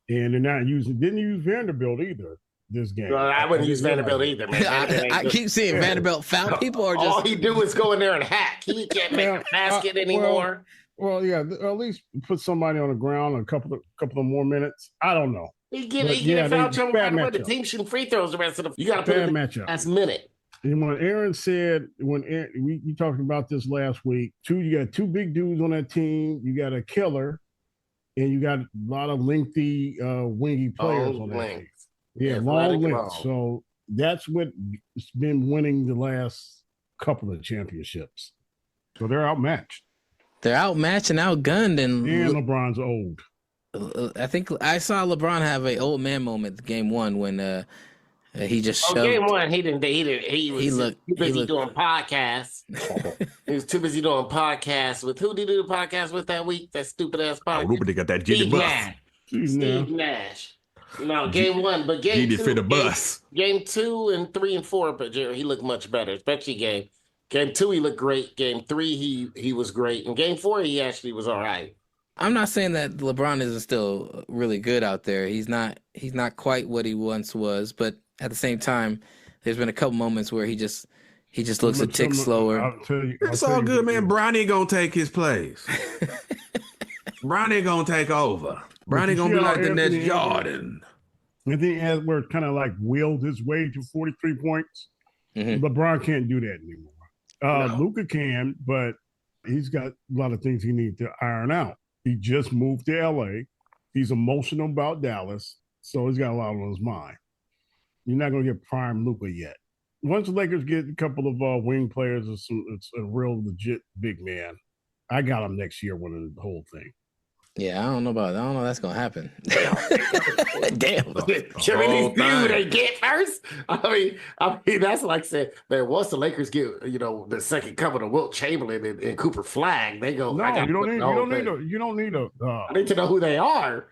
And they're not didn't use Vanderbilt either this game. Well, I wouldn't use Vanderbilt either, man. I keep seeing Vanderbilt foul people or just all he do is go in there and hack. He can't make a basket anymore. Well, yeah, at least put somebody on the ground a couple of more minutes. I don't know. He get foul trouble right away. The team shooting free throws the rest of the. You got to put it matchup. Last minute. And when Aaron said, we talked about this last week, you got two big dudes on that team. You got a killer, and you got a lot of lengthy, wingy players on that team. Yeah, long length. So that's what's been winning the last couple of championships. So they're outmatched. They're outmatched and outgunned, and LeBron's old. I think I saw LeBron have an old man moment game one when he just shoved. Game one, he didn't. He was too busy doing podcasts. He was too busy doing podcasts with who did he do the podcast with that week? That stupid ass podcast. Ruben, they got that Jimmy Bus. Steve Nash. No, game one, but game two. Fit a bus. Game 2 and 3 and 4, but Jerry, he looked much better, especially game 2. He looked great. Game 3, he was great, and game 4, he actually was all right. I'm not saying that LeBron isn't still really good out there. He's not quite what he once was, but at the same time, there's been a couple moments where he just looks a tick slower. It's all good, man. Bronny gonna take his place. Bronny gonna take over. Bronny gonna be like the next Jordan. I think Edwards kind of like willed his way to 43 points. Mm-hmm. LeBron can't do that anymore. Luka can, but he's got a lot of things he needs to iron out. He just moved to LA. He's emotional about Dallas, so he's got a lot on his mind. You're not going to get prime Luka yet. Once the Lakers get a couple of wing players, it's a real legit big man. I got him next year winning the whole thing. Yeah, I don't know that's gonna happen. Damn. These people they get first. I mean that's like saying, man, once the Lakers get the second coming of Wilt Chamberlain and Cooper Flag, they go. No, you don't need a. I need to know who they are.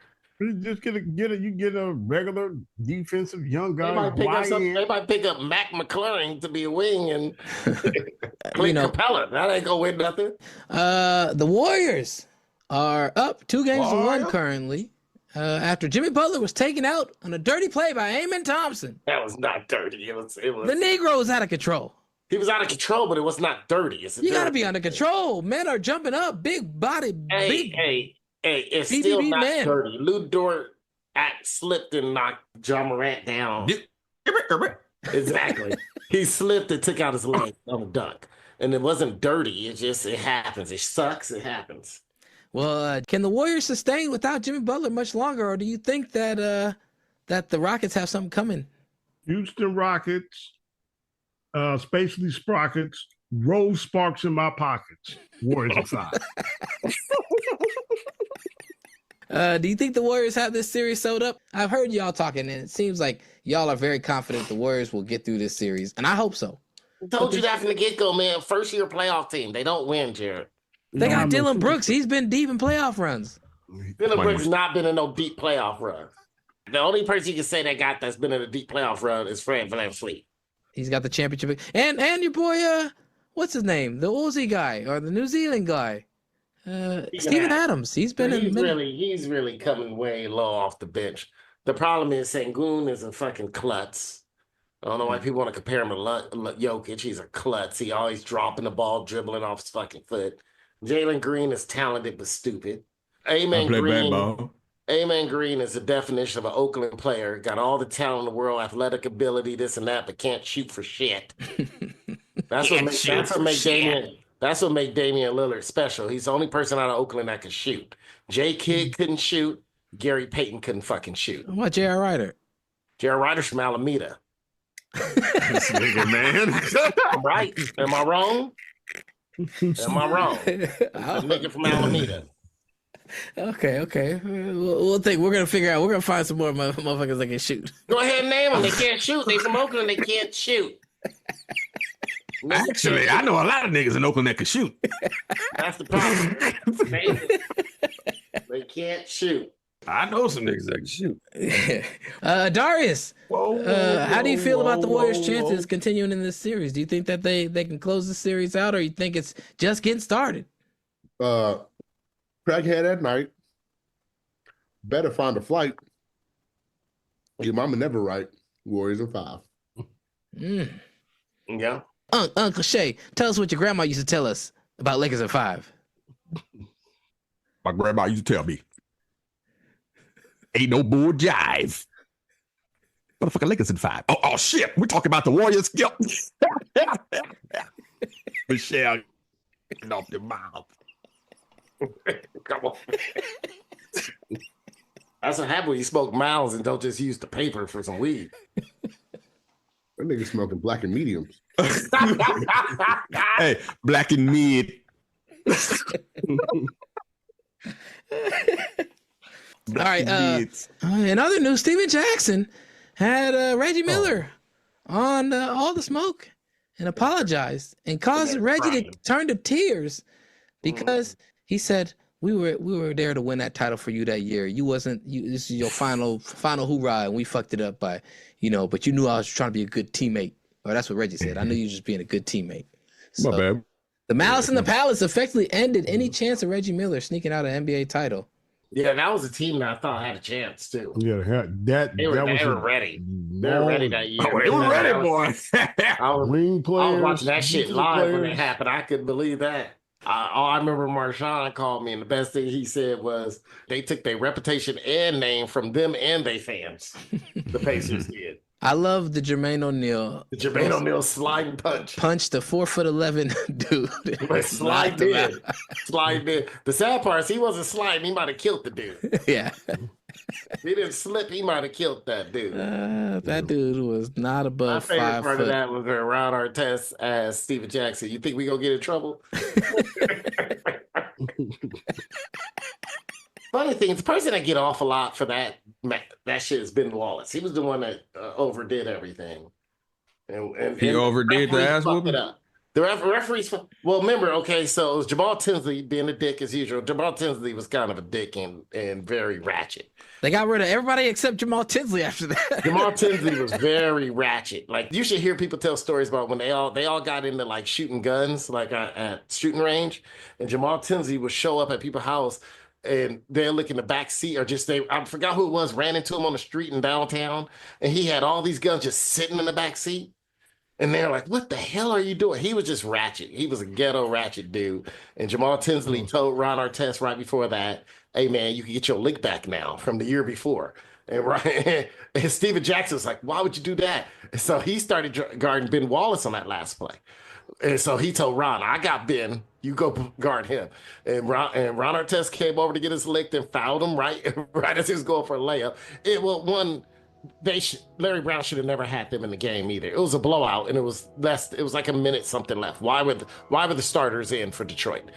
Just get a regular defensive young guy. They might pick up Mac McClung to be a wing and Clint Capella. That ain't gonna win nothing. The Warriors are up 2-1 currently after Jimmy Butler was taken out on a dirty play by Amen Thompson. That was not dirty. It was. The Negro was out of control. He was out of control, but it was not dirty. You got to be under control. Men are jumping up, big body, Hey, it's BBB still not man. dirty. Lou Dort slipped and knocked John Morant down. Exactly. He slipped and took out his leg on a dunk. And it wasn't dirty. It happens. It sucks. It happens. Well, can the Warriors sustain without Jimmy Butler much longer, or do you think that the Rockets have something coming? Houston Rockets, Spacely Sprockets, Rose Sparks in my pockets. Warriors aside. Do you think the Warriors have this series sewed up? I've heard y'all talking, and it seems like y'all are very confident the Warriors will get through this series, and I hope so. I told you that from the get-go, man. First-year playoff team. They don't win, Jared. They got Dylan Brooks. He's been deep in playoff runs. Dylan Brooks has not been in no deep playoff run. The only person you can say that's been in a deep playoff run is Fred VanVleet. He's got the championship. And your boy, what's his name? The Aussie guy or the New Zealand guy? Steven Adams. He's been he's really coming way low off the bench. The problem is Sengun is a fucking klutz. I don't know why people want to compare him to Jokic. He's a klutz. He always dropping the ball, dribbling off his fucking foot. Jalen Green is talented but stupid. Amen Green is the definition of an Oakland player. Got all the talent in the world, athletic ability, this and that, but can't shoot for shit. That's what makes Damian Lillard special. He's the only person out of Oakland that can shoot. Jay Kidd couldn't shoot. Gary Payton couldn't fucking shoot. What, J.R. Ryder? J.R. Ryder's from Alameda. This nigga, man. I'm right. Am I wrong? Am I wrong? A nigga from Alameda. Okay. We'll think. We're gonna figure out. We're gonna find some more motherfuckers that can shoot. Go ahead and name them. They can't shoot. They from Oakland. They can't shoot. Actually, I know a lot of niggas in Oakland that can shoot. That's the problem. They can't shoot. I know some niggas that can shoot. Darius, how do you feel about the Warriors' chances continuing in this series? Do you think that they can close the series out, or you think it's just getting started? Crackhead at night. Better find a flight. Your mama never right. Warriors in 5. Yeah. Uncle Shay, tell us what your grandma used to tell us about Lakers in 5. My grandma used to tell me, ain't no bull jive. Motherfucking Lakers in 5. Oh shit. We're talking about the Warriors. Michelle, get off your mouth. Come on. That's what happened when you smoke miles and don't just use the paper for some weed. That nigga smoking black and mediums. Hey, black and mid. All right. In other news, Steven Jackson had Reggie Miller on All the Smoke and apologized and caused Reggie to turn to tears because he said, we were there to win that title for you that year. This is your final hoorah, and we fucked it up by, but you knew I was trying to be a good teammate. Or that's what Reggie said. I knew you were just being a good teammate. So, my bad. The Malice in the Palace effectively ended any chance of Reggie Miller sneaking out an NBA title. Yeah, that was a team that I thought had a chance too. Yeah, they were ready. They were ready that year. They were ready, boy. I was watching that shit live when it happened. I couldn't believe that. I remember Marshawn called me, and the best thing he said was they took their reputation and name from them and they fans. The Pacers did. I love the Jermaine O'Neal. The Jermaine O'Neal sliding punch. Punched the 4'11" dude. Slide in. The sad part is he wasn't sliding. He might have killed the dude. Yeah. He didn't slip. He might have killed that dude. That dude was not above 5 foot. My favorite part of that was around our test as Steven Jackson. You think we gonna get in trouble? Funny thing, the person that get off a lot for that shit has been Wallace. He was the one that overdid everything. And he overdid the ass whooping? The referees, well, remember, okay, so it was Jamal Tinsley being a dick as usual. Jamal Tinsley was kind of a dick and very ratchet. They got rid of everybody except Jamal Tinsley after that. Jamal Tinsley was very ratchet. Like, you should hear people tell stories about when they all got into like shooting guns, like at shooting range, and Jamal Tinsley would show up at people's house and they'll look in the back seat or I forgot who it was, ran into him on the street in downtown, and he had all these guns just sitting in the back seat. And they're like, what the hell are you doing? He was just ratchet. He was a ghetto ratchet dude. And Jamal Tinsley told Ron Artest right before that, hey, man, you can get your lick back now from the year before. And Steven Jackson was like, why would you do that? And so he started guarding Ben Wallace on that last play. And so he told Ron, I got Ben. You go guard him. And Ron Artest came over to get his lick and fouled him right as he was going for a layup. Larry Brown should have never had them in the game either. It was a blowout, and it was like a minute something left. Why were the starters in for Detroit?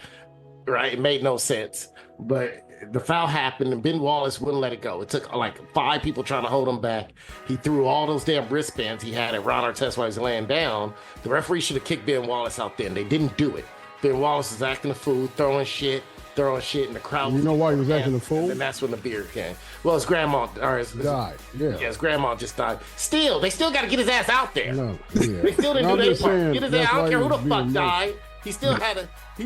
Right? It made no sense. But the foul happened, and Ben Wallace wouldn't let it go. It took like 5 people trying to hold him back. He threw all those damn wristbands he had at Ron Artest while he was laying down. The referee should have kicked Ben Wallace out then. They didn't do it. Ben Wallace was acting a fool, throwing shit in the crowd. You know why he was acting a fool? And that's when the beard came. Well, his grandma died. Yeah, his grandma just died. They still got to get his ass out there. No, yeah. They still didn't do their part. Get his ass. I don't care who the fuck died. He's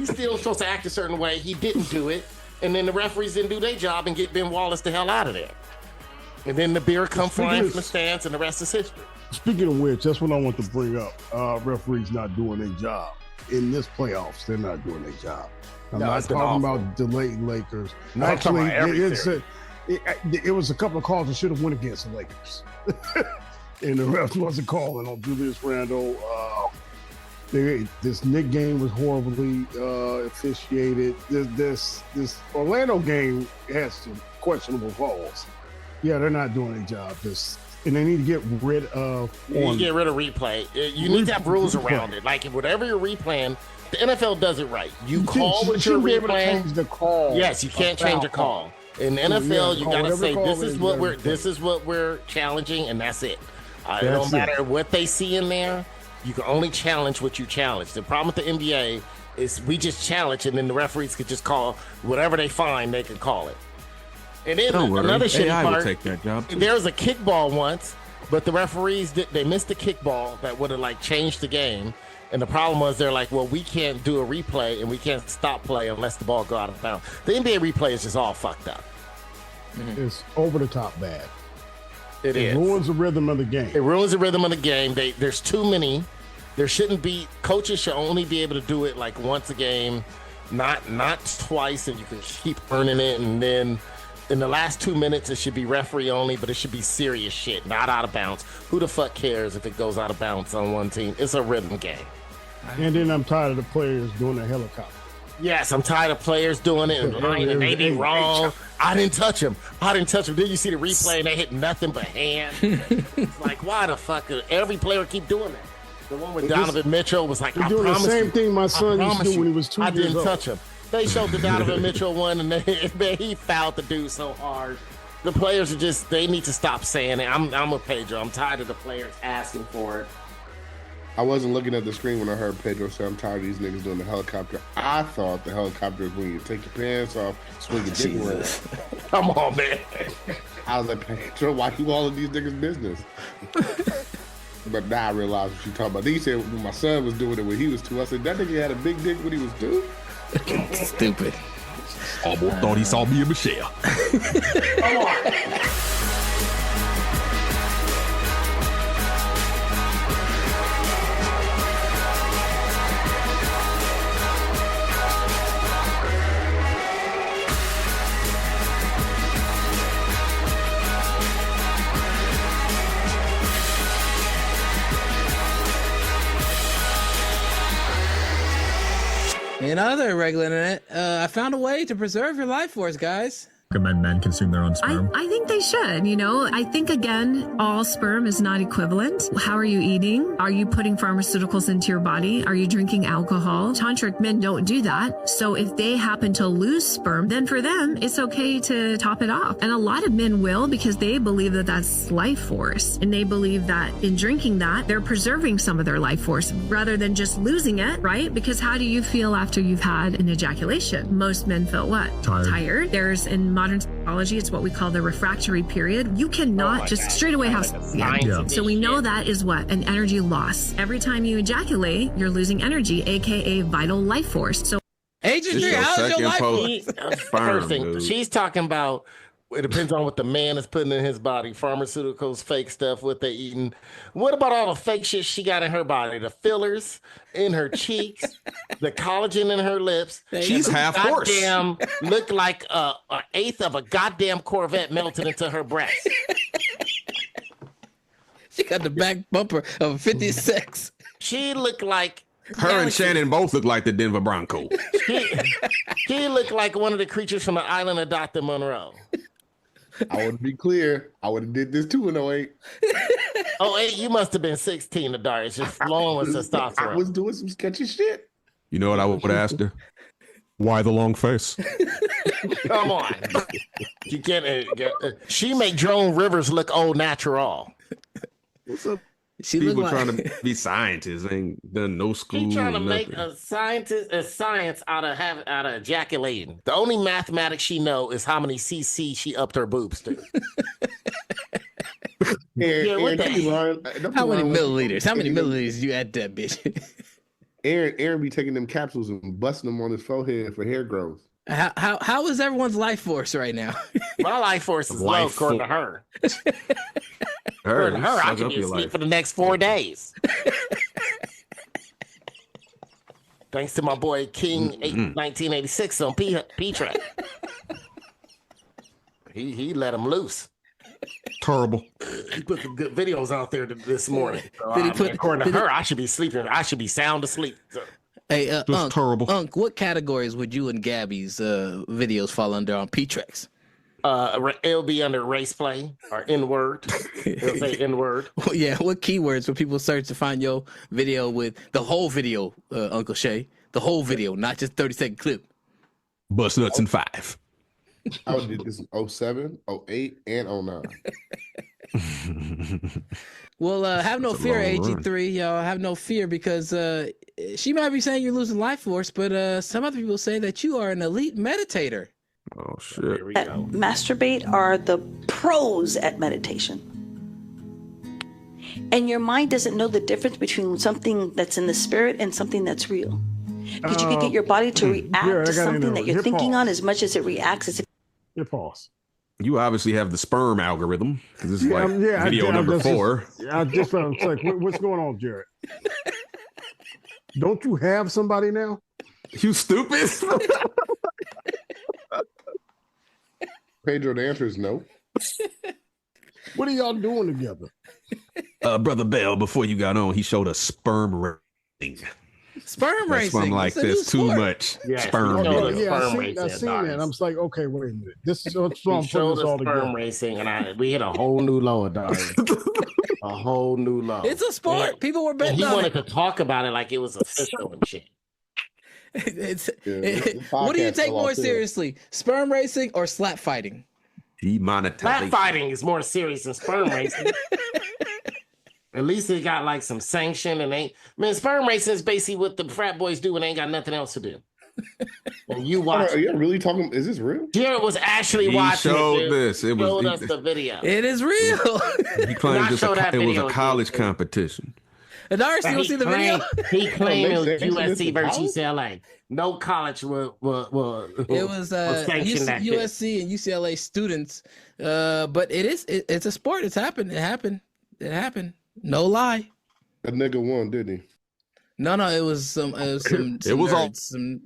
still supposed to act a certain way. He didn't do it, and then the referees didn't do their job and get Ben Wallace the hell out of there. And then the beer come flying from the stands, and the rest is history. Speaking of which, that's what I want to bring up. Referees not doing their job in this playoffs. They're not doing their job. I'm not talking about delayed Lakers. No, actually, it was a couple of calls that should have went against the Lakers. And the ref wasn't calling on Julius Randle. This Knick game was horribly officiated. This Orlando game has some questionable calls. Yeah, they're not doing their job. And they need to get rid of. You need to get rid of replay. You need to have rules around it. Like whatever you're replaying, the NFL does it right. You call what you're replaying. Change the call. Yes, you can't change a call. In the NFL, you gotta say this is what we're challenging, and that's it. It don't matter what they see in there. You can only challenge what you challenge. The problem with the NBA is we just challenge, and then the referees could just call whatever they find. They can call it. And then another shitty part, will take that job too. There was a kickball once, but the referees they missed a kickball that would have like changed the game. And the problem was they're like, well, we can't do a replay and we can't stop play unless the ball go out of bounds. The NBA replay is just all fucked up. It's over the top bad. It ruins the rhythm of the game. It ruins the rhythm of the game. There's too many. There shouldn't be. Coaches should only be able to do it like once a game, not twice, and you can keep earning it. And then in the last 2 minutes, it should be referee only, but it should be serious shit, not out of bounds. Who the fuck cares if it goes out of bounds on one team? It's a rhythm game. And then I'm tired of the players doing the helicopter. Yes, I'm tired of players doing it and lying and they be wrong. I didn't touch him. Then you see the replay and they hit nothing but hand. It's like, why the fuck? Every player keep doing that. The one with Donovan Mitchell was like, I doing promise the same you, thing my son used to do when he was 2 years old. I didn't touch him. They showed the Donovan Mitchell one, and he fouled the dude so hard. The players are they need to stop saying it. I'm with Pedro. I'm tired of the players asking for it. I wasn't looking at the screen when I heard Pedro say, I'm tired of these niggas doing the helicopter. I thought the helicopter is when you take your pants off, swing your dick around. Come on, man. I was like, Pedro, why you all of these niggas' business? But now I realize what you talking about. Then you said when my son was doing it when he was 2. I said, that nigga had a big dick when he was 2? Stupid. Almost thought he saw me and Michelle. Come on. In other regular internet, I found a way to preserve your life force, guys. Recommend men consume their own sperm? I think they should, I think, again, all sperm is not equivalent. How are you eating? Are you putting pharmaceuticals into your body? Are you drinking alcohol? Tantric men don't do that. So if they happen to lose sperm, then for them, it's okay to top it off. And a lot of men will, because they believe that that's life force. And they believe that in drinking that, they're preserving some of their life force rather than just losing it, right? Because how do you feel after you've had an ejaculation? Most men feel what? Tired. There's in modern psychology, it's what we call the refractory period. You cannot just straight away have sex again. So we know that is what? An energy loss. Every time you ejaculate, you're losing energy, aka vital life force. So Agent 3, how's your life force? First thing, she's talking about it depends on what the man is putting in his body. Pharmaceuticals, fake stuff, what they eating. What about all the fake shit she got in her body? The fillers in her cheeks, the collagen in her lips. She's half horse. Goddamn, look like an eighth of a goddamn Corvette melted into her breast. She got the back bumper of a 56. She looked like her and Shannon both look like the Denver Broncos. She looked like one of the creatures from the island of Dr. Monroe. I want to be clear. I would have did this too in 08. 08, you must have been 16, Adarius, just flowing with testosterone. I was doing some sketchy shit. You know what I would have asked her? Why the long face? Come on. You can't. She make Joan Rivers look old natural. What's up? People trying to be scientists ain't done no school. She trying to make a science out of ejaculating. The only mathematics she know is how many cc she upped her boobs to. How many milliliters? How many milliliters you add that bitch? Aaron be taking them capsules and busting them on his forehead for hair growth. How is everyone's life force right now? My life force is low, according to her. According to her, I can be asleep for the next 4 days. Thanks to my boy King 1986 on Patron. He let him loose. Terrible. He put some good videos out there this morning. So, according to her, I should be sleeping. I should be sound asleep. So. Hey, terrible. Unc, what categories would you and Gabby's videos fall under on P-Trex? It'll be under race play or N-word. It'll say N-word. Well, yeah, what keywords when people search to find your video with the whole video, Uncle Shay? The whole video, not just 30-second clip. Bust nuts in 5. I would do this in 07, 08, and 09. Well, have no That's a fear, long AG3. Y'all have no fear because she might be saying you're losing life force, but some other people say that you are an elite meditator. Oh, shit. That masturbate are the pros at meditation. And your mind doesn't know the difference between something that's in the spirit and something that's real. Because you can get your body to react to something that you're thinking on as much as it reacts as if. Your pause. You obviously have the sperm algorithm because this is video number 4. I just felt like, what's going on, Jared? Don't you have somebody now? You stupid. Pedro, the answer is no. What are y'all doing together? Brother Bell, before you got on, he showed us sperm racing. Sperm racing. I'm like, there's too much sperm. I seen that. I'm just like, okay, wait a minute. This is what's wrong. He showed us sperm racing, and we hit a whole new low, dog. A whole new low. It's a sport. And people were betting he on wanted it. to talk about it like it was official and shit. What do you take more seriously, sperm racing or slap fighting? Slap fighting is more serious than sperm racing. At least it got like some sanction and sperm racing is basically what the frat boys do when they ain't got nothing else to do. And you watch. Are you really talking? Is this real? Jared was actually He watching showed it. this. It was- showed us the video. It is real. He claimed Not it show that was video, a college competition. Adaris, you want to see the video? He claimed it was They sanctioned this USC in versus college? UCLA. No college will It was sanction that shit. USC and UCLA students, but it's a sport. It's happened. It happened. No lie. That nigga won, didn't he? No, it was some. It was some. It was all- nerds, some.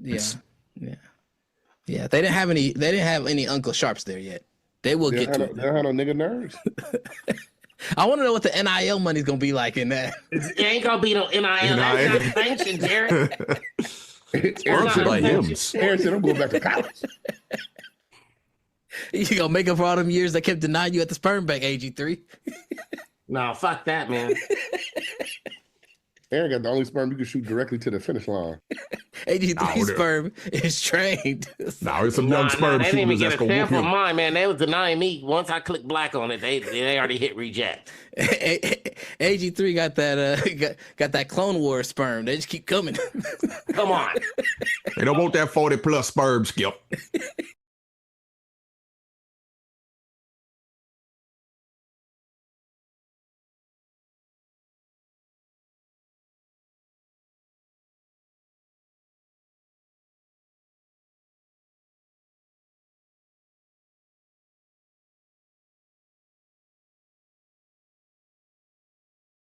Yeah. They didn't have any. They didn't have any Uncle Sharps there yet. They will get to it. They don't have no nigga nerds. I want to know what the NIL money's gonna be like in that. It ain't gonna be no NIL. That's not sanctioned, Jared. Sponsored by him. Aaron said, I'm going back to college. You gonna make up for all them years they kept denying you at the sperm bank, AG3. No, fuck that, man. Aaron got the only sperm you can shoot directly to the finish line. AG3 sperm is trained. Now it's some young sperm they didn't even shooters get that's a gonna whoop sample of him. mine, man. They was denying me. Once I clicked black on it, they already hit reject. AG3 got that got that Clone Wars sperm. They just keep coming. Come on. They don't want that 40+ sperm, Skip.